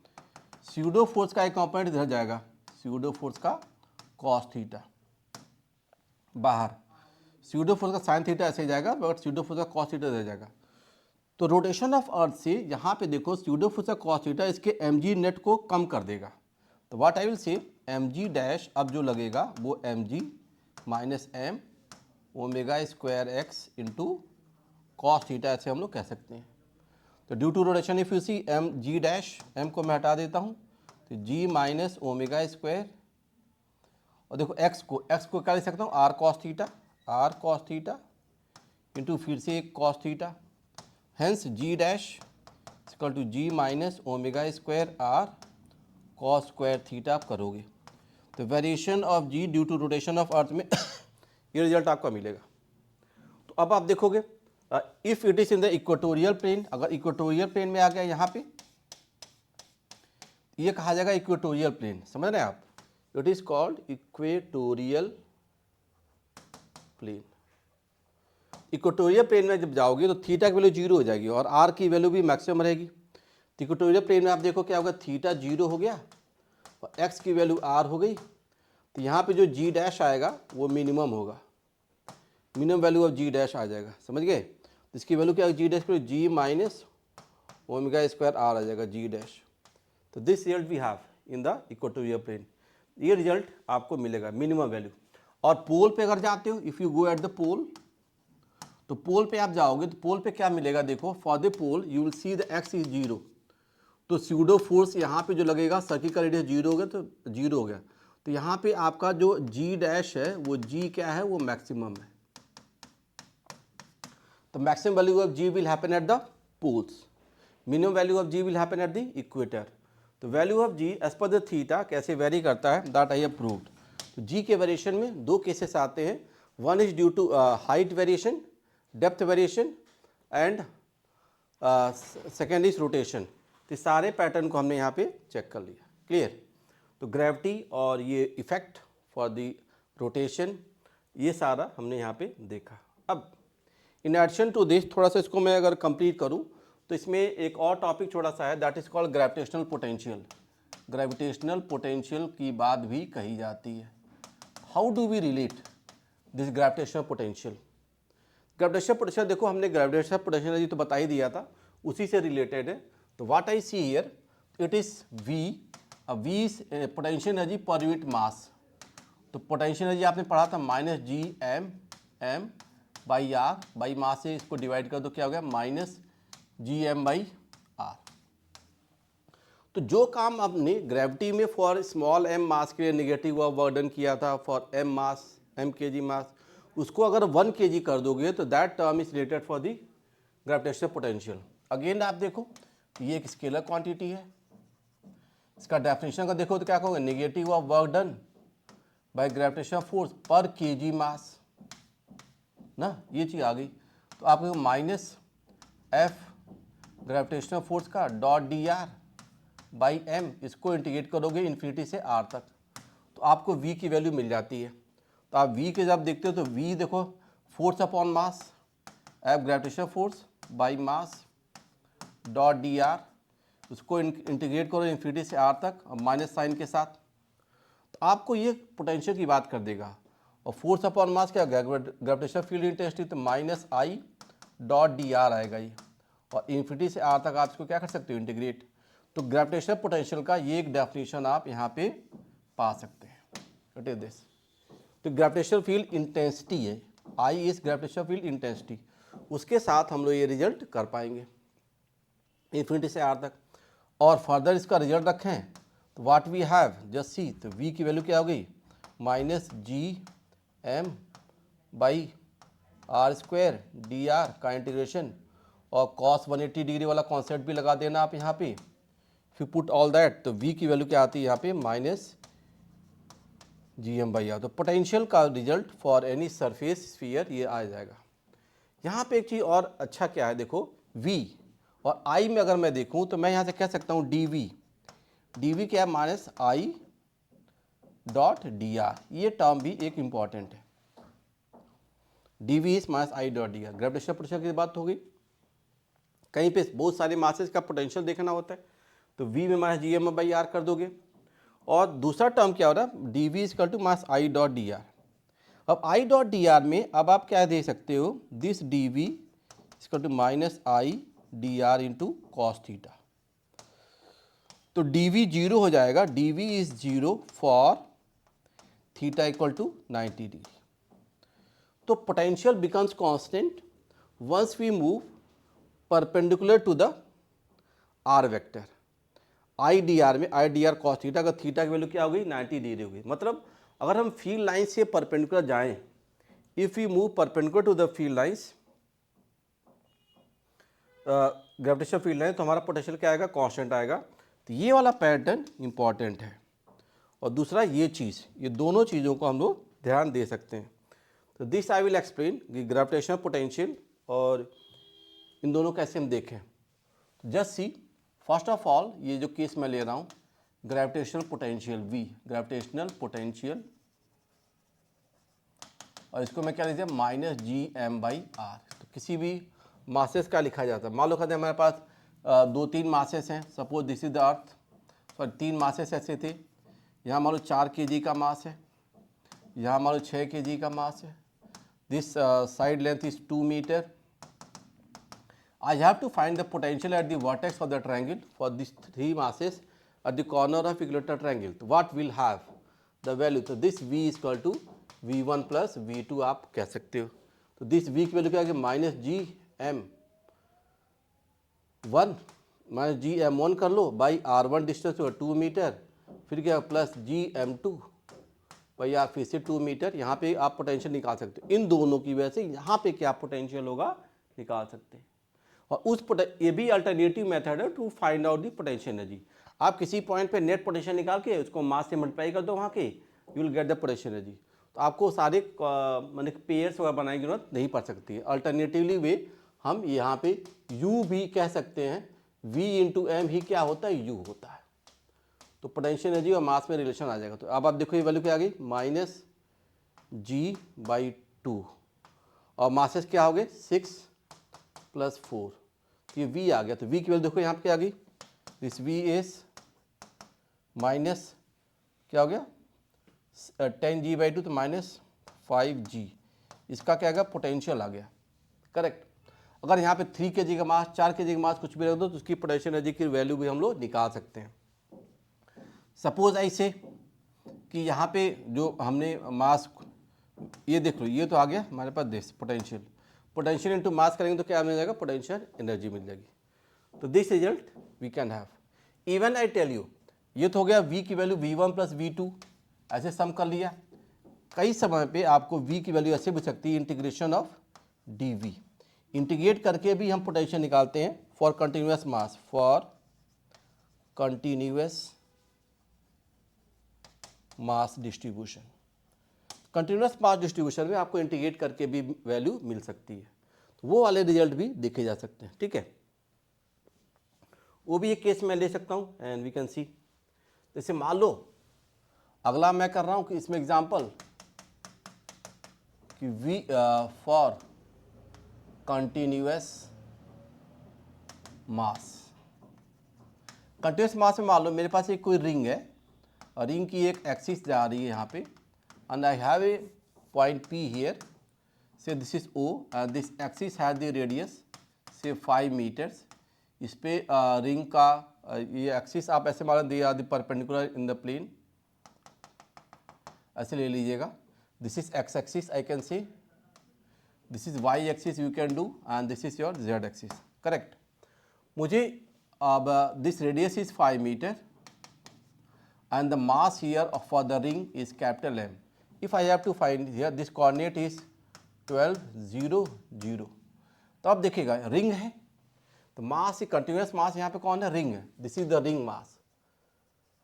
pseudo force का एक कंपोनेंट इधर जाएगा, स्यूडो फोर्स का cos थीटा बाहर, स्यूडो फोर्स का sin थीटा ऐसे जाएगा, बट स्यूडो फोर्स का cos थीटा इधर जाएगा। तो रोटेशन ऑफ अर्थ से यहाँ पे देखो स्यूडो फोर्स का cos थीटा इसके एम जी नेट को कम कर देगा। तो what I will say M G dash अब जो लगेगा वो M G minus M omega square X into cos theta, ऐसे हम लोग कह सकते हैं। तो due to rotation if you see M G dash, M को मैं हटा देता हूँ, तो जी माइनस ओमेगा स्क्वायर, और देखो एक्स को क्या लिख सकता हूँ, आर कॉस थीटा इंटू फिर से एक cos theta, hence G dash equal to G minus omega square R cos square theta आप करोगे। तो variation of G due to rotation of earth में ये रिजल्ट आपका मिलेगा। तो अब आप देखोगे if it is in the equatorial plane, अगर इक्वेटोरियल प्लेन में आ गया यहाँ पे, ये कहा जाएगा इक्वेटोरियल प्लेन, समझ रहे हैं आप, it is called equatorial plane. Equatorial plane में जब जाओगे तो थीटा की वैल्यू जीरो हो जाएगी और आर की वैल्यू भी मैक्सिमम रहेगी। तो इक्वेटोरियल प्लेन में आप देखो क्या होगा, थीटा 0 हो गया और एक्स की वैल्यू r हो गई। तो यहाँ पे जो g डैश आएगा वो मिनिमम होगा, minimum value of g dash आ जाएगा, समझ गए। तो इसकी वैल्यू क्या है, g डैश पर g minus omega square r आ जाएगा g डैश। तो this result we have in the equatorial plane, ये रिजल्ट आपको मिलेगा मिनिमम वैल्यू। और पोल पे अगर जाते हो, if you go at the pole, तो पोल पे आप जाओगे तो पोल पे क्या मिलेगा, देखो for the pole you will see the X is 0। तो स्यूडो फोर्स यहाँ पे जो लगेगा, सर्किल का रेडियस 0 हो गया तो 0 हो गया। तो यहाँ पे आपका जो जी डैश है वो जी क्या है, वो मैक्सिमम है। तो maximum value of g will happen at the poles, minimum value of g will happen at the equator. तो value of ji as per the theta कैसे वेरी करता है, दैट आई हैव प्रूव्ड। तो जी के variation में दो cases आते हैं, one is due to height variation, depth variation and second is rotation. तो सारे पैटर्न को हमने यहाँ पे चेक कर लिया, क्लियर। तो ग्रेविटी और ये इफेक्ट फॉर द रोटेशन, ये सारा हमने यहाँ पे देखा। अब इन एडिशन टू दिस, थोड़ा सा इसको मैं अगर कंप्लीट करूँ तो इसमें एक और टॉपिक थोड़ा सा है, that is called gravitational potential. Gravitational potential की बात भी कही जाती है। How do we relate this gravitational potential. Gravitational potential देखो, हमने ग्रेविटेशनल पोटेंशियल जी तो बता ही दिया था, उसी से रिलेटेड है। तो what I see here, it is V, V is potential energy per unit mass. तो पोटेंशियल एनर्जी आपने पढ़ा था minus G M by R, by mass से इसको डिवाइड कर दो, क्या हो गया minus G M by R. तो जो काम आपने ग्रेविटी में फॉर स्मॉल एम मास के लिए नेगेटिव वर्क डन किया था, फॉर एम मास, एम के जी मास, उसको अगर 1 kg कर दोगे तो that term is related for the gravitational potential. Again आप देखो ये एक स्केलर क्वांटिटी है, इसका डेफिनेशन का देखो तो क्या कहोगे, negative of work done by gravitational force per kg mass ना, ये चीज़ आ गई। तो आपको माइनस एफ ग्रेविटेशनल फोर्स का dot D R by M, इसको इंटीग्रेट करोगे इन्फिनिटी से आर तक, तो आपको v की वैल्यू मिल जाती है। तो आप v के जब देखते हो तो v देखो force upon mass, F gravitational force by mass dot D R, उसको इंटीग्रेट करो इन्फिनिटी से आर तक और माइनस साइन के साथ, तो आपको ये पोटेंशियल की बात कर देगा। और फोर्स अपॉन मास क्या, ग्रेविटेशनल फील्ड इंटेंसिटी, तो minus I dot D R आएगा ये, और इन्फिनिटी से आर तक आप इसको क्या कर सकते हो, इंटीग्रेट। तो ग्रेविटेशनल पोटेंशियल का ये एक डेफिनेशन आप यहाँ पे पा सकते हैं, व्हाट इज दिस। तो ग्रेविटेशनल फील्ड इंटेंसिटी है, I is gravitational field intensity, उसके साथ हम लोग ये रिजल्ट कर पाएंगे इन्फिनिटी से आर तक। और फर्दर इसका रिजल्ट रखें तो what we have just see, तो वी की वैल्यू क्या हो गई minus G M by R square D R का इंटीग्रेशन, और कॉस 180 डिग्री वाला कॉन्सेप्ट भी लगा देना आप यहाँ पे। If you put all that तो v की वैल्यू क्या आती है यहाँ पे minus G M by R. तो पोटेंशियल का result for any surface sphere ये आ जाएगा। यहाँ पे एक चीज़ और अच्छा क्या है देखो, v और i में अगर मैं देखूँ तो मैं यहाँ से कह सकता हूँ dv, dv क्या है minus I dot D R, ये टर्म भी एक इम्पॉर्टेंट है, dv is minus I dot D R. Gravitational potential की बात हो गई, कहीं पे बहुत सारे मासेस का पोटेंशियल देखना होता है, तो v में minus G M by R कर दोगे। और दूसरा टर्म क्या हो रहा है, D we is equal to minus I dot D R. अब आई डॉट डी आर में अब आप क्या दे सकते हो, this d we is equal to minus I d R into cos theta. तो डी वी जीरो हो जाएगा, d v is zero for theta equal to 90 degree. तो potential becomes constant once we move perpendicular to the R vector. I d R में I d R cos theta का theta की value क्या हो गई 90 degree हो गई। मतलब अगर हम फील्ड लाइन से परपेंडिकुलर जाएं, if you move perpendicular to the field lines, gravitational field line, तो हमारा पोटेंशियल क्या आएगा, कांस्टेंट आएगा। तो ये वाला पैटर्न इंपॉर्टेंट है। और दूसरा ये चीज़, ये दोनों चीज़ों को हम लोग ध्यान दे सकते हैं। तो this I will explain gravitational potential और इन दोनों कैसे हम देखें। Just see, first of all ये जो केस मैं ले रहा हूँ gravitational potential V, gravitational potential, और इसको मैं क्या लीजिए minus G M by R. तो किसी भी मासेस का लिखा जाता है, मान लो कहते हैं हमारे पास दो तीन मासेस हैं, suppose this is the earth, sorry 3 masses ऐसे थे, यहाँ मान लो 4 kg का मास है, यहाँ मान लो 6 kg का मास है, this side length is 2 metre. I have to find the potential at the vertex of the triangle for these 3 masses at the corner of equilateral triangle. So what will have the value? तो this V is equal to V1 plus V2 आप कह सकते हो. तो this V की value क्या है, minus G M one minus G M one कर लो बाई R1 डिस्टेंस हुआ 2 मीटर, फिर क्या प्लस जी एम टू भाई आप फिर से 2 मीटर. यहाँ पे आप पोटेंशियल निकाल सकते हो. इन दोनों की वजह से यहाँ पे क्या पोटेंशियल होगा निकाल सकते हैं. और उस ये भी अल्टरनेटिव मेथड है to find out the potential energy. आप किसी पॉइंट पे नेट पोटेंशियल निकाल के उसको मास से मल्टीप्लाई कर दो वहाँ के, you will get the potential energy. तो आपको सारे माने पेयर्स वगैरह बनाने की जरूरत नहीं पड़ सकती है. अल्टरनेटिवली वे हम यहाँ पे यू भी कह सकते हैं, वी इंटू एम ही क्या होता है, यू होता है. तो पोटेंशियल एनर्जी और मास में रिलेशन आ जाएगा. तो अब आप देखो ये वैल्यू क्या आ गई, माइनस जी बाई 2 और मासेस क्या हो गए 6 प्लस 4. तो ये V आ गया. तो V की वैल्यू देखो यहाँ पे क्या आ गई, दिस V इज माइनस क्या हो गया 10G बाई 2, तो माइनस 5G. इसका क्या आ गया, पोटेंशियल आ गया. करेक्ट. अगर यहाँ पे 3 kg का मास, 4 kg का मास कुछ भी रख दो तो उसकी पोटेंशियल एनर्जी की वैल्यू भी हम लोग निकाल सकते हैं. सपोज ऐसे कि यहाँ पे जो हमने मास, ये देख लो ये तो आ गया हमारे पास this potential, potential into mass करेंगे तो क्या मिल जाएगा, पोटेंशियल एनर्जी मिल जाएगी. तो this result we can have. Even I tell you, ये तो हो गया V की वैल्यू V1 प्लस V2 ऐसे सम कर लिया. कई समय पे आपको V की वैल्यू ऐसे भी सकती है, इंटीग्रेशन ऑफ dV. इंटीग्रेट करके भी हम पोटेंशियल निकालते हैं for continuous mass, for continuous mass distribution. Continuous mass distribution में आपको इंटीग्रेट करके भी वैल्यू मिल सकती है. तो वो वाले रिजल्ट भी देखे जा सकते हैं. ठीक है, वो भी एक केस मैं ले सकता हूँ एंड वी कैन सी. जैसे मान लो अगला मैं कर रहा हूँ कि इसमें एग्जांपल कि V for continuous mass. Continuous mass में मान लो मेरे पास एक कोई रिंग है और रिंग की एक एक्सिस जा रही है यहाँ पे, and I have a point P here, say this is O and this axis has the radius say 5 meters. इस पे रिंग का ये एक्सिस आप ऐसे मान लो are the perpendicular in the plane, ऐसे ले लीजिएगा. This is x axis, I can say this is y axis you can do and this is your z axis. Correct. मुझे अब this radius is 5 metre and the mass here for the ring is capital M. If I have to find here this coordinate is 12 0 0. तो अब देखिएगा ring है तो मास, continuous मास यहाँ पे कौन है, रिंग है. दिस इज द रिंग मास.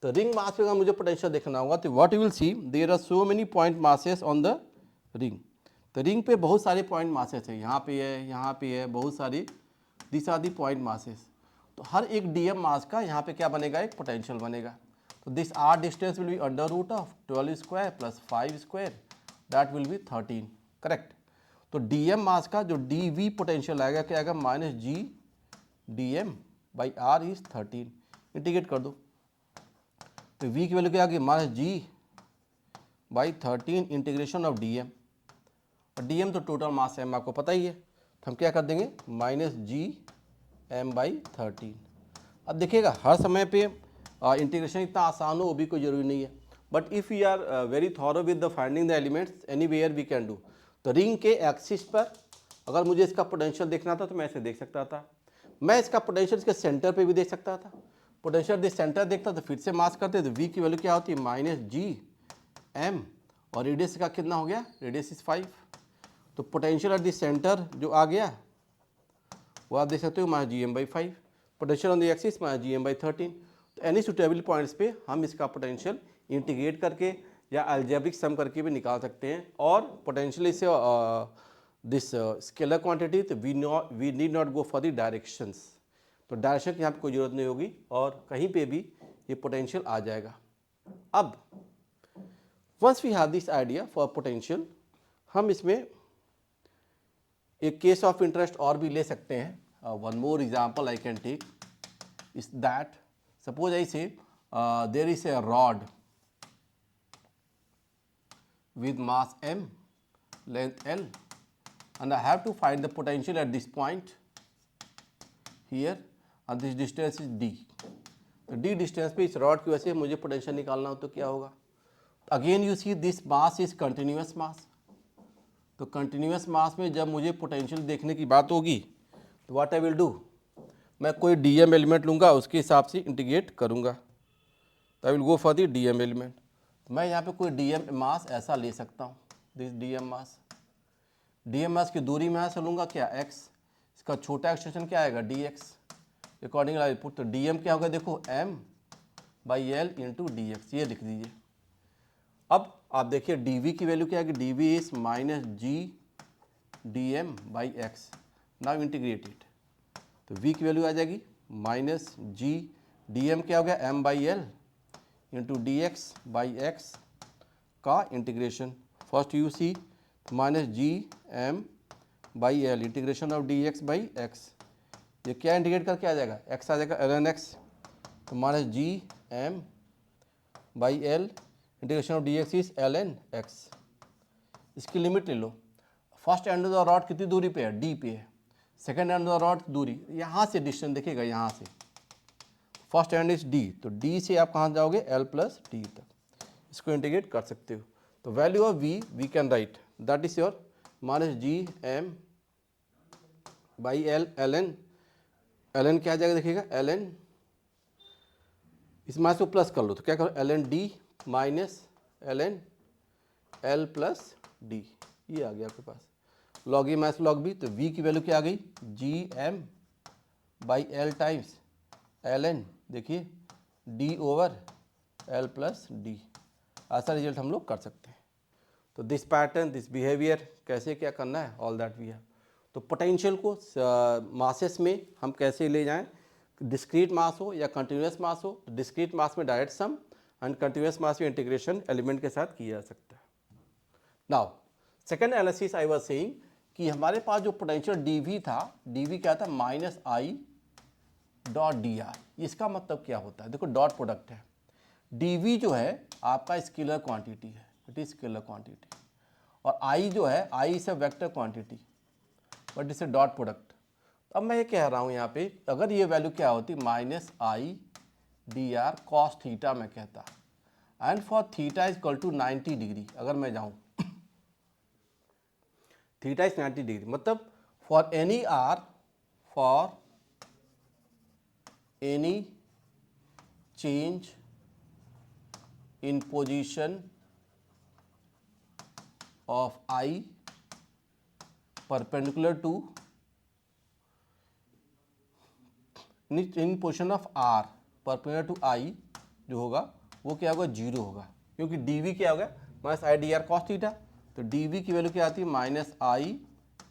तो रिंग मास पे अगर मुझे पोटेंशियल देखना होगा तो what you will see, there are so many point masses on the ring. तो रिंग पे बहुत सारे पॉइंट मासेस है, यहाँ पे है, यहाँ पे है, बहुत सारी, this are the point masses. तो हर एक डीएम मास का यहाँ पे क्या बनेगा, एक पोटेंशियल बनेगा. तो this R distance will be under root of 12 square plus 5 square, that will be 13. Correct. तो DM मास का जो dV पोटेंशियल आएगा क्या आएगा, minus G DM by R is 13. Integrate कर दो तो V की वैल्यू क्या आ गई, minus G by 13 integration of DM. और DM तो टोटल मास है, आपको पता ही है. तो हम क्या कर देंगे, माइनस जी एम बाई 13. अब देखिएगा हर समय पे इंटीग्रेशन इतना आसान हो वो भी कोई ज़रूरी नहीं है. But if you are very thorough with the finding the elements anywhere we can do. तो रिंग के एक्सिस पर अगर मुझे इसका पोटेंशियल देखना था तो मैं ऐसे देख सकता था. मैं इसका पोटेंशियल इसके सेंटर पे भी देख सकता था. पोटेंशियल दिस सेंटर देखता तो फिर से मास करते तो V की वैल्यू क्या होती है, माइनस जी एम और रेडियस का कितना हो गया, रेडियस इज 5. तो पोटेंशियल एट दिस सेंटर जो आ गया वो आप देख सकते हो minus G M by 5. Potential on the axis minus G M by 13. तो एनी सुटेबल पॉइंट्स पे हम इसका पोटेंशियल इंटीग्रेट करके या अलजेब्रिक सम करके भी निकाल सकते हैं. और पोटेंशियली से दिस स्केलर क्वांटिटी, तो we need not go for the directions. तो डायरेक्शन की यहाँ पे कोई ज़रूरत नहीं होगी और कहीं पे भी ये पोटेंशियल आ जाएगा. अब once we have this idea for potential, हम इसमें एक केस ऑफ इंटरेस्ट और भी ले सकते हैं. One more example I can take. is that suppose I say there is a rod with mass m, length L, and I have to find the potential at this point here, and this distance is d. तो d distance पे इस rod की वजह से मुझे potential निकालना हो तो क्या होगा? Again you see this mass is continuous mass. तो कंटिन्यूअस मास में जब मुझे पोटेंशियल देखने की बात होगी तो व्हाट आई विल डू, मैं कोई dm एलिमेंट लूँगा, उसके हिसाब से इंटीग्रेट करूँगा. तो I will go for the dm element. मैं यहाँ पे कोई dm मास ऐसा ले सकता हूँ, दिस dm मास की दूरी मैं ऐसा लूँगा क्या x, इसका छोटा एक्सटेंशन क्या आएगा dx. अकॉर्डिंग आई पुट तो dm क्या होगा, देखो m/l इंटू dx, ये लिख दीजिए. अब आप देखिए dv की वैल्यू क्या आएगी, dv is minus G dm/x. Now integrate it. तो v की वैल्यू आ जाएगी माइनस जी dm क्या हो गया m/l इंटू dx/x का integration. First you see minus ji m/l integration of dx/x. ये क्या इंटीग्रेट करके आ जाएगा, x आ जाएगा ln x. तो minus ji m/l integration of dx is ln x. इसकी लिमिट ले लो. First end of the rod कितनी दूरी पे है, d पे है. Second end of the rod दूरी यहाँ से डिस्टेंस देखिएगा, यहाँ से फर्स्ट एंड इज d, तो d से आप कहाँ जाओगे l प्लस d तक. इसको इंटीग्रेट कर सकते हो. तो value of v we can write that is your minus ji m/l ln क्या आ जाएगा देखिएगा ln, इस माइनस को प्लस कर लो तो क्या करो ln d minus ln l plus d. ये आ गया आपके पास लॉग ए माइनस लॉग बी. तो v की वैल्यू क्या आ गई जी m/l टाइम्स ln, देखिए d over l plus d. ऐसा रिजल्ट हम लोग कर सकते हैं. तो दिस पैटर्न, दिस बिहेवियर, कैसे क्या करना है, ऑल दैट वी हैव. तो पोटेंशियल को मासेस में हम कैसे ले जाएं, डिस्क्रीट मास हो या कंटिन्यूस मास हो. तो डिस्क्रीट मास में डायरेक्ट सम एंड कंटिन्यूस मास में इंटीग्रेशन एलिमेंट के साथ किया जा सकता है. Now second analysis I was saying कि हमारे पास जो पोटेंशियल dv था, dv क्या था minus I dot D R. इसका मतलब क्या होता है, देखो डॉट प्रोडक्ट है. dv जो है आपका स्केलर क्वांटिटी है, इट इज स्केलर क्वांटिटी. और i जो है, i is a vector quantity but it's a dot product. अब मैं ये कह रहा हूँ यहाँ पे अगर ये वैल्यू क्या होती minus I d R cos theta मैं कहता, and for theta is equal to 90 degree. अगर मैं जाऊँ थीटा इज 90 डिग्री, मतलब for any R, for any change in position of I perpendicular to in position of R perpendicular to I जो होगा वो क्या होगा, जीरो होगा. क्योंकि dv क्या होगा minus I d R cos theta. तो dv की वैल्यू क्या आती है minus I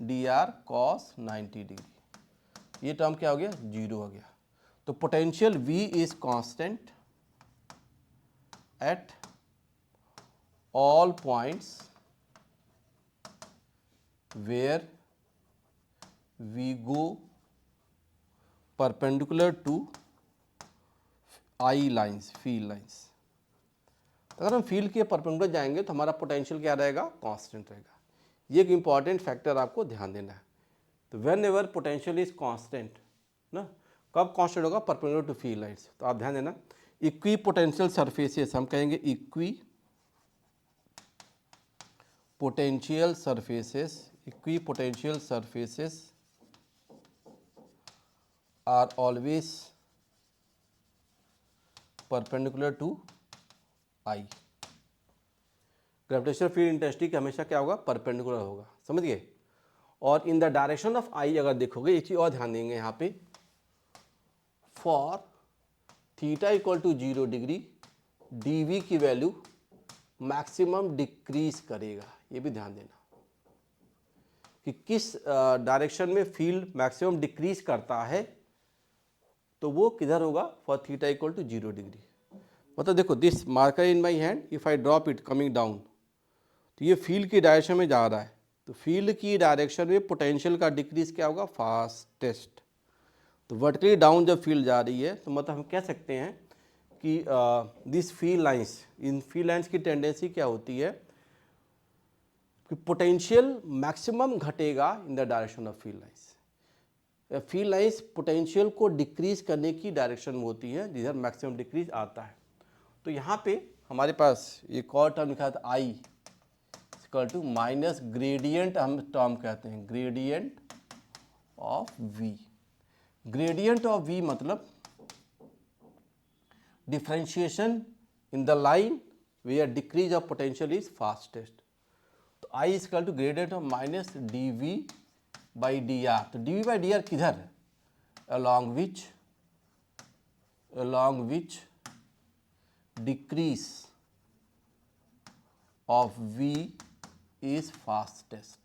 d R cos 90 degree. ये टर्म क्या हो गया, जीरो हो गया. तो potential v is constant at all points where we go perpendicular to I lines, field lines. अगर हम फील्ड के परपेंडिकुलर जाएंगे तो हमारा पोटेंशियल क्या रहेगा, कांस्टेंट रहेगा. ये एक इंपॉर्टेंट फैक्टर आपको ध्यान देना है. तो when ever potential is constant ना, कब कांस्टेंट होगा, परपेंडिकुलर टू फील्ड लाइन्स. तो आप ध्यान देना इक्वी पोटेंशियल सरफेसेस, हम कहेंगे equi potential surfaces, equipotential surfaces are always perpendicular to I. Gravitational field intensity का हमेशा क्या होगा, परपेंडिकुलर होगा. समझ गए. और in the direction of I अगर देखोगे एक चीज और ध्यान देंगे यहाँ पे, for theta equal to 0 degree dv की वैल्यू मैक्सिमम डिक्रीज करेगा. ये भी ध्यान देना कि किस डायरेक्शन में फील्ड मैक्सिमम डिक्रीज करता है, तो वो किधर होगा, for theta equal to 0 degree. मतलब देखो this marker in my hand, if I drop it coming down, तो ये फील्ड की डायरेक्शन में जा रहा है. तो फील्ड की डायरेक्शन में पोटेंशियल का डिक्रीज क्या होगा, फास्टेस्ट. तो वर्टिकली डाउन जब फील्ड जा रही है तो मतलब हम कह सकते हैं कि this field lines, in field lines की टेंडेंसी क्या होती है कि पोटेंशियल मैक्सिमम घटेगा in the direction of field lines. Field lines potential को डिक्रीज करने की डायरेक्शन में होती है जिधर मैक्सिमम डिक्रीज आता है। तो यहाँ पे हमारे पास एक और टर्म लिखा था I equal to minus gradient, हम टर्म कहते हैं gradient of V. Gradient of V मतलब differentiation in the line where decrease of potential is fastest. तो I equal to gradient of minus d V by d R. तो d V by d R किधर है? along which decrease of v is fastest।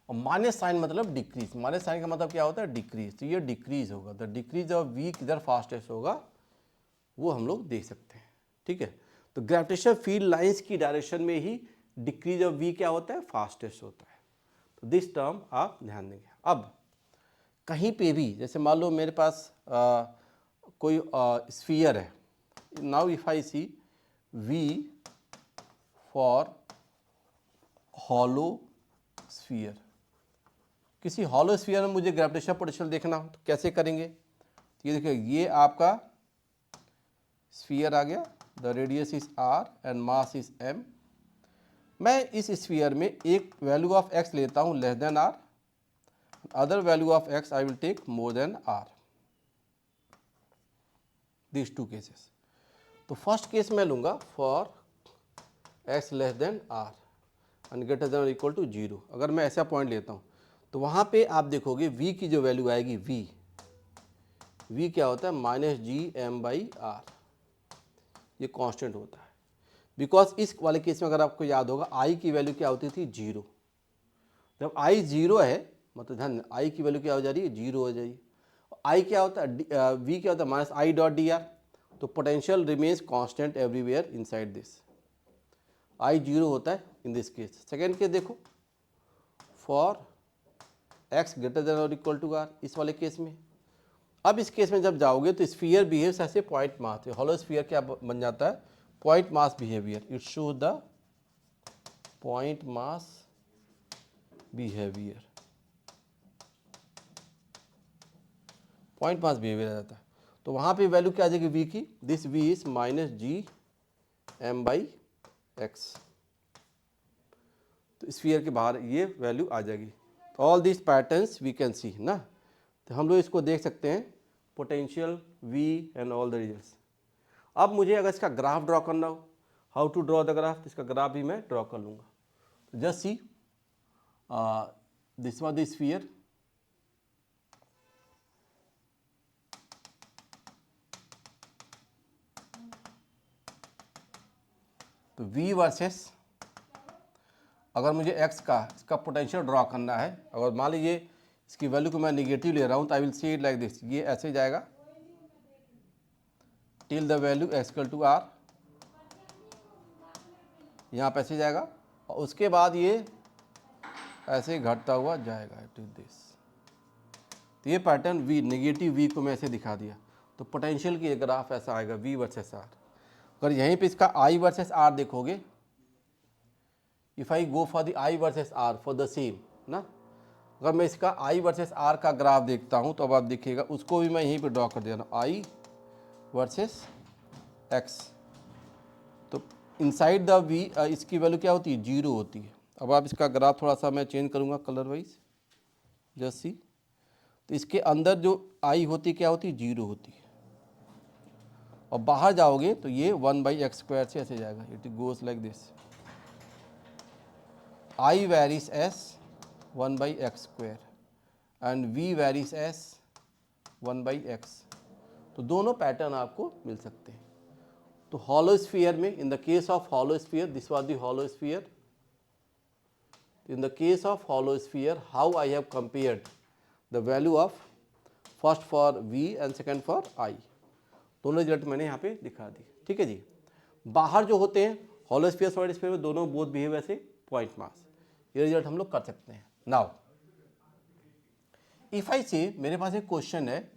और minus sign मतलब decrease, minus sign का मतलब क्या होता है? डिक्रीज। तो ये डिक्रीज होगा, द डिक्रीज ऑफ v किधर फास्टेस्ट होगा वो हम लोग देख सकते हैं। ठीक है, तो ग्रेविटेशनल फील्ड लाइंस की डायरेक्शन में ही डिक्रीज ऑफ v क्या होता है? फास्टेस्ट होता है। तो दिस टर्म आप ध्यान देंगे। अब कहीं पे भी जैसे मान लो मेरे पास कोई स्फीयर है, now if I see v for hollow sphere, किसी हॉलो स्फीयर में मुझे ग्रेविटेशनल पोटेंशियल देखना हो तो कैसे करेंगे? ये देखिए, ये आपका स्फीयर आ गया, the radius is r and mass is m। मैं इस स्फीयर में एक वैल्यू ऑफ x लेता हूँ less than r, other value of x I will take more than r, this two cases. तो फर्स्ट केस मैं लूँगा for x less than r and greater than और इक्वल टू 0। अगर मैं ऐसा point लेता हूँ तो वहाँ पे आप देखोगे v की जो वैल्यू आएगी, v क्या होता है? Minus G M by R, ये कांस्टेंट होता है। बिकॉज इस वाले केस में अगर आपको याद होगा i की वैल्यू क्या होती थी? 0। जब i 0 है मतलब ध्यान, i की वैल्यू क्या हो जा रही है? 0 हो जाएगी। i क्या होता है? v क्या होता है? Minus I dot D R. तो potential remains constant everywhere inside this, i 0 होता है in this case. Second case देखो, फॉर x ग्रेटर देन और इक्वल टू r, इस वाले केस में। अब इस केस में जब जाओगे तो स्फीयर बिहेव्स ऐसे पॉइंट मास, हॉलो स्फीयर क्या बन जाता है? Point mass behaviour. It show the point mass behaviour, point mass behaviour आ जाता है। तो वहाँ पे वैल्यू क्या आ जाएगी v की? This v is minus G M by X. तो स्फीयर के बाहर ये वैल्यू आ जाएगी। All this patterns we can see ना, तो हम लोग इसको देख सकते हैं, potential v and all the results. अब मुझे अगर इसका ग्राफ ड्रॉ करना हो, how to draw the graph, तो इसका ग्राफ भी मैं ड्रॉ कर लूँगा। Just see this was the sphere, तो v वर्सेस, अगर मुझे x का इसका पोटेंशियल ड्रॉ करना है, अगर मान लीजिए इसकी वैल्यू को मैं निगेटिव ले रहा हूँ तो I will see it like this, ये ऐसे जाएगा till the value x equal to r, यहाँ पे ऐसे जाएगा और उसके बाद ये ऐसे घटता हुआ जाएगा टू दिस। तो ये पैटर्न v, नेगेटिव v को मैं ऐसे दिखा दिया। तो पोटेंशियल की ग्राफ ऐसा आएगा v वर्सेस r। अगर यहीं पे इसका i वर्सेस r देखोगे, if I go for the i versus r for the same ना, अगर मैं इसका i वर्सेस r का ग्राफ देखता हूँ तो अब आप देखिएगा उसको भी मैं यहीं पे ड्रॉ कर दे रहा हूँ, i वर्सेस x। तो इनसाइड द v इसकी वैल्यू क्या होती है? 0 होती है। अब आप इसका ग्राफ थोड़ा सा मैं चेंज करूँगा कलर वाइज, जस्ट सी। तो इसके अंदर जो i होती क्या होती है? 0 होती है। और बाहर जाओगे तो ये 1/x स्क्वायर से ऐसे जाएगा, it goes like this, i varies as 1/x square and v varies as 1/x। तो दोनों पैटर्न आपको मिल सकते हैं। तो हॉलो स्फीयर में, in the case of hollow sphere, this was the hollow sphere. In the case of hollow sphere, how I have compared the value of first for v and second for i, दोनों result मैंने यहाँ पे दिखा दी। ठीक है जी। बाहर जो होते हैं हॉलो स्फीयर सॉलिड स्फीयर में, दोनों बोथ बिहेव ऐसे पॉइंट मास, ये रिजल्ट हम लोग कर सकते हैं। नाउ इफ आई से मेरे पास एक क्वेश्चन है,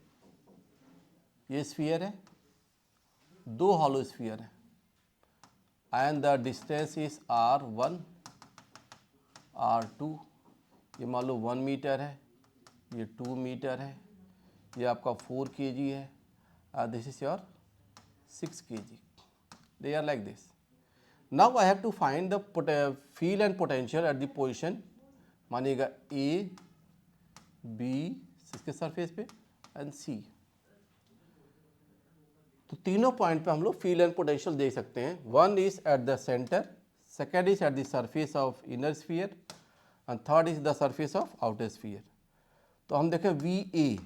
ये स्फीयर है, दो हॉलो स्फीयर है and the distance is r1 r2, ये मान लो 1 मीटर है, ये 2 मीटर है, ये आपका 4 kg है, this is your 6 kg. They are like this. Now I have to find the field and potential at the position, मानिएगा A, B इसके surface पे एंड C. तो तीनों पॉइंट पे हम लोग फील्ड एंड पोटेंशियल देख सकते हैं. One is at the centre, second is at the surface of inner sphere and third is the surface of outer sphere. तो हम देखें वी ए,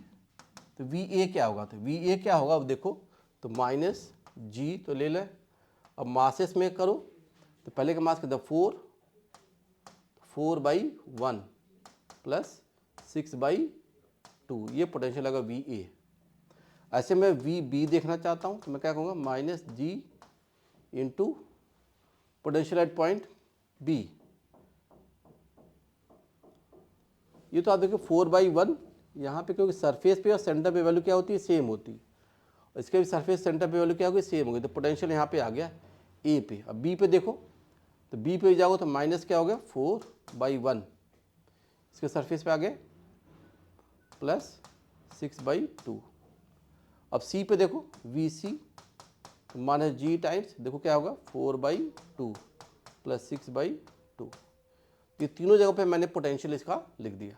तो वी ए क्या होगा, तो वी ए क्या होगा अब देखो, तो माइनस जी तो ले लें. अब मासेस में करो तो पहले का मास कितना 4/1 प्लस 6/2, ये पोटेंशियल लगा वी ए. ऐसे मैं वी बी देखना चाहता हूँ तो मैं क्या कहूँगा minus G into potential at point B. ये तो आप देखिए 4/1 यहाँ पे, क्योंकि सरफेस पे और सेंटर पे वैल्यू क्या होती है सेम होती है, और इसके भी सरफेस सेंटर पे वैल्यू क्या होगी सेम होगी. तो पोटेंशियल यहाँ पे आ गया ए पे. अब बी पे देखो, तो बी पे जाओगे तो माइनस क्या हो गया 4/1, इसके सरफेस पे आ गया प्लस 6/2. अब सी पे देखो वी सी, तो माइनस जी टाइम्स देखो क्या होगा 4/2 प्लस 6/2. ये तीनों जगह पे मैंने पोटेंशियल इसका लिख दिया.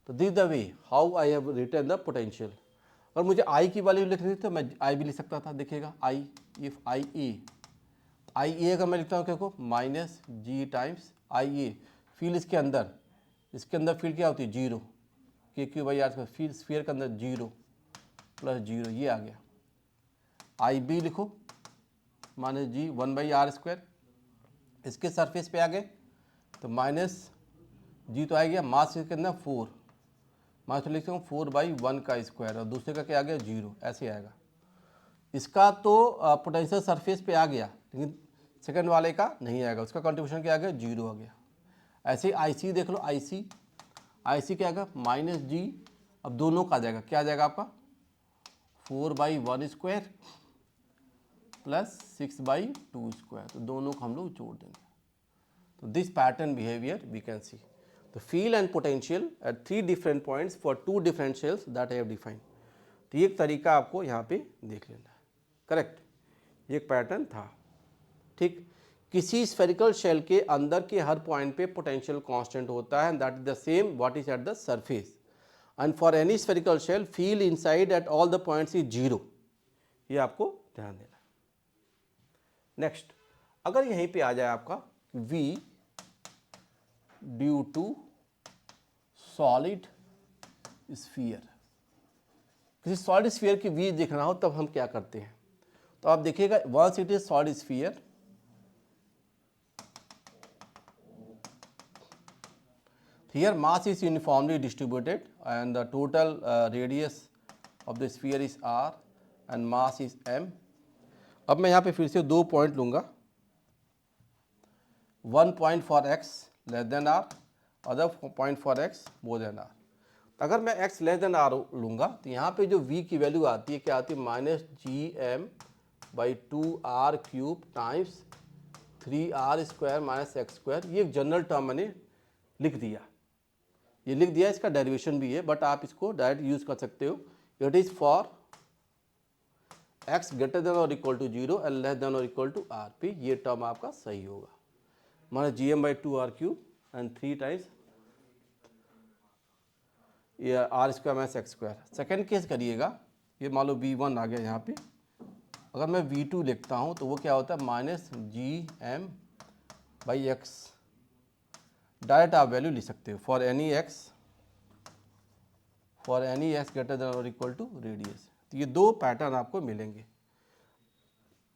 तो this the way how I have written the potential. अगर मुझे आई की वैल्यू लिखनी थी तो मैं आई भी लिख सकता था. देखिएगा आई, इफ आई ए का मैं लिखता हूँ क्या को minus G times I A. Field इसके अंदर फील्ड क्या होती है 0, KQ/R². फील्ड स्फीयर के अंदर 0 प्लस 0, ये आ गया. आई बी लिखो माइनस जी 1/R², इसके सरफेस पे आ गए तो माइनस जी तो आ गया, मास के अंदर 4, मास लिखता हूँ 4/1 का स्क्वायर, और दूसरे का क्या आ गया 0, ऐसे आएगा. इसका तो पोटेंशियल सरफेस पे आ गया, लेकिन सेकंड वाले का नहीं आएगा, उसका कंट्रीब्यूशन क्या आ गया 0 आ गया. ऐसे ही आई सी देख लो, आई सी क्या आएगा माइनस जी, अब दोनों का आ जाएगा, क्या आ जाएगा आपका 4/1 स्क्वायर प्लस 6/2 स्क्वायर. तो दोनों को हम लोग जोड़ देंगे. तो this pattern behaviour we can see. तो field and potential at 3 different points for 2 different shells that I have defined. तो ये एक तरीका आपको यहाँ पे देख लेना है. करेक्ट, ये एक पैटर्न था. ठीक, किसी स्फेरिकल शेल के अंदर के हर पॉइंट पे पोटेंशियल कांस्टेंट होता है, that is the same what is at the surface. And for any spherical shell field inside at all the points is 0. ये आपको ध्यान देना. नेक्स्ट, अगर यहीं पे आ जाए आपका V due to solid sphere, किसी सॉलिड स्फीयर की V देखना हो तब हम क्या करते हैं. तो आप देखिएगा once it is solid sphere, here mass is uniformly distributed and the total radius of the sphere is r and mass is m. अब मैं यहाँ पे फिर से 2 पॉइंट लूँगा, 1 point for x less than r, other point for x more than r. अगर मैं x less than r लूँगा तो यहाँ पे जो v की वैल्यू आती है क्या आती है minus gm/2r³ times 3r² minus x². ये एक जनरल टर्म मैंने लिख दिया, ये लिख दिया, इसका डेरिवेशन भी है बट आप इसको डायरेक्ट यूज कर सकते हो. It is for x greater than और equal to 0 and less than और इक्वल टू r पे ये टर्म आपका सही होगा. माइनस gm/2r³ एंड 3 टाइम्स ये r² minus x². Second case करिएगा, ये मान लो v1 आ गया यहाँ पे, अगर मैं v2 लिखता हूँ तो वो क्या होता है माइनस gm/x. डायरेक्ट आप वैल्यू लिख सकते हो for any x greater than और इक्वल टू रेडियस. तो ये 2 पैटर्न आपको मिलेंगे.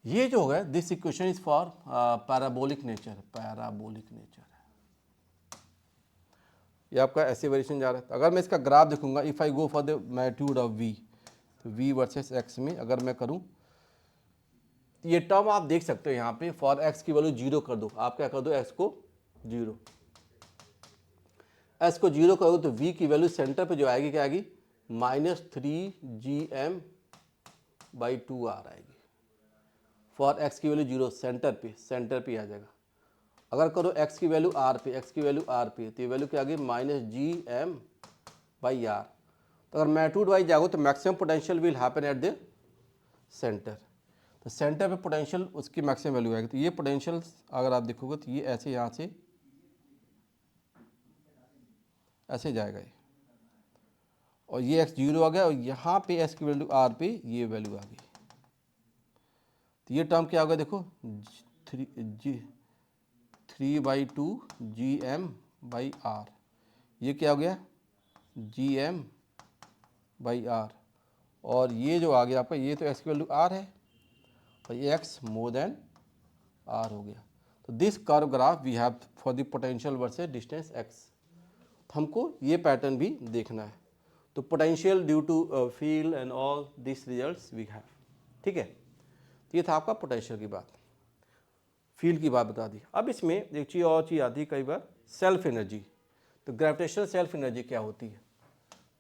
ये जो है this equation is for parabolic nature है. ये आपका ऐसे वेरिएशन जा रहा है. अगर मैं इसका ग्राफ देखूंगा, if I go for the magnitude of v, तो v वर्सेस x में अगर मैं करूं, ये टर्म आप देख सकते हो यहाँ पे फॉर x की वैल्यू 0 कर दो, आप क्या कर दो x को 0. एस को 0 करोगे तो वी की वैल्यू सेंटर पे जो आएगी क्या आएगी, -3gm/2r आएगी। फॉर एक्स की वैल्यू 0 सेंटर पे आ जाएगा। अगर करो एक्स की वैल्यू आर पे, एक्स की वैल्यू आर पे, तो ये वैल्यू क्या आ गई -gm/r। तो अगर मैग्नीट्यूड वाइज जाओगे तो maximum potential will happen at the centre. तो सेंटर पे पोटेंशियल उसकी मैक्सिमम वैल्यू आएगी। तो ये पोटेंशियल अगर आप देखोगे तो ये ऐसे यहाँ से ऐसे जाएगा ये, और ये x 0 आ गया, और यहाँ पे s की वैल्यू r पे ये वैल्यू आ गई। तो ये टर्म क्या होगा देखो, 3/2gm/r, ये क्या हो गया gm/r, और ये जो आ गया आपका, ये तो x की वैल्यू r है और ये x मोर देन r हो गया। तो this curve graph we have for the potential versus distance x। हमको ये पैटर्न भी देखना है। तो potential due to field and all this results we have, ठीक है। तो ये था आपका पोटेंशियल की बात, फील्ड की बात बता दी। अब इसमें एक चीज़ और चीज़ आती है कई बार, सेल्फ एनर्जी। तो ग्रेविटेशनल सेल्फ एनर्जी क्या होती है?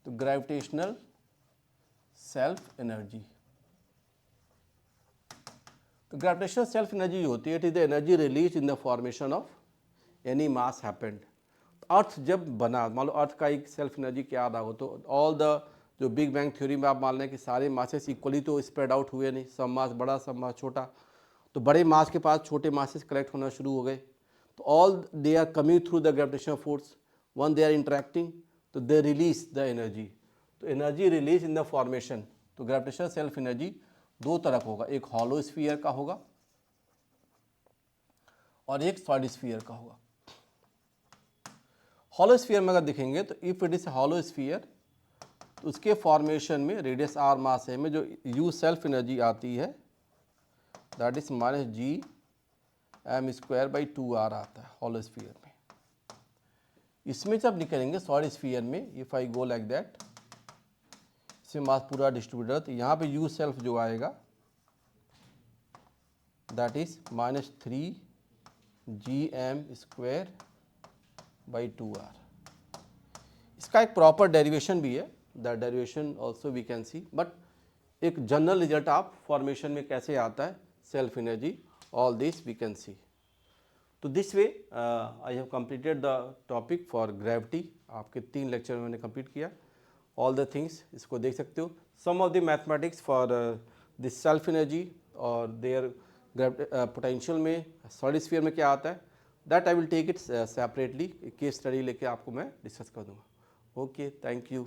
तो ग्रेविटेशनल सेल्फ एनर्जी, तो ग्रेविटेशनल सेल्फ एनर्जी जो होती है, it is the energy release in the formation of any mass happened. Earth जब बना, मान लो अर्थ का एक सेल्फ एनर्जी क्या रहा हो, तो ऑल द जो बिग बैंग थ्योरी में आप मान लें कि सारे मासेस इक्वली तो स्प्रेड आउट हुए नहीं, सब मास बड़ा सब मास छोटा, तो बड़े मास के पास छोटे मासेस कलेक्ट होना शुरू हो गए। तो all they are coming through the gravitational force, when they are interacting, तो दे रिलीज द एनर्जी। तो energy release in the formation, तो ग्रेविटेशनल सेल्फ एनर्जी दो तरह का होगा, एक हॉलो स्फीयर का होगा और एक सॉलिड स्फीयर का होगा। हॉलो स्फीयर में अगर देखेंगे तो if it is hollow sphere, तो उसके फॉर्मेशन में रेडियस r मास है में जो u सेल्फ एनर्जी आती है दैट इज -gm²/2r आता है हॉलो स्फीयर में। इसमें जब निकलेंगे सॉलिड स्फीयर में, if I go like that, इसमें मास पूरा डिस्ट्रीब्यूटर, तो यहाँ पे u सेल्फ जो आएगा दैट इज -3gm²/2r। इसका एक प्रॉपर डेरिवेशन भी है, that derivation also we can see, but एक जनरल रिजल्ट आप फॉर्मेशन में कैसे आता है self energy, all this we can see. तो this way I have completed the topic for gravity. आपके 3 लेक्चर में मैंने कंप्लीट किया ऑल द थिंग्स, इसको देख सकते हो। Sum of the mathematics for this self energy और देयर पोटेंशियल में सॉलिड स्फीयर में क्या आता है, that I will take it separately, case study लेके आपको मैं डिस्कस कर दूंगा। Okay, thank you.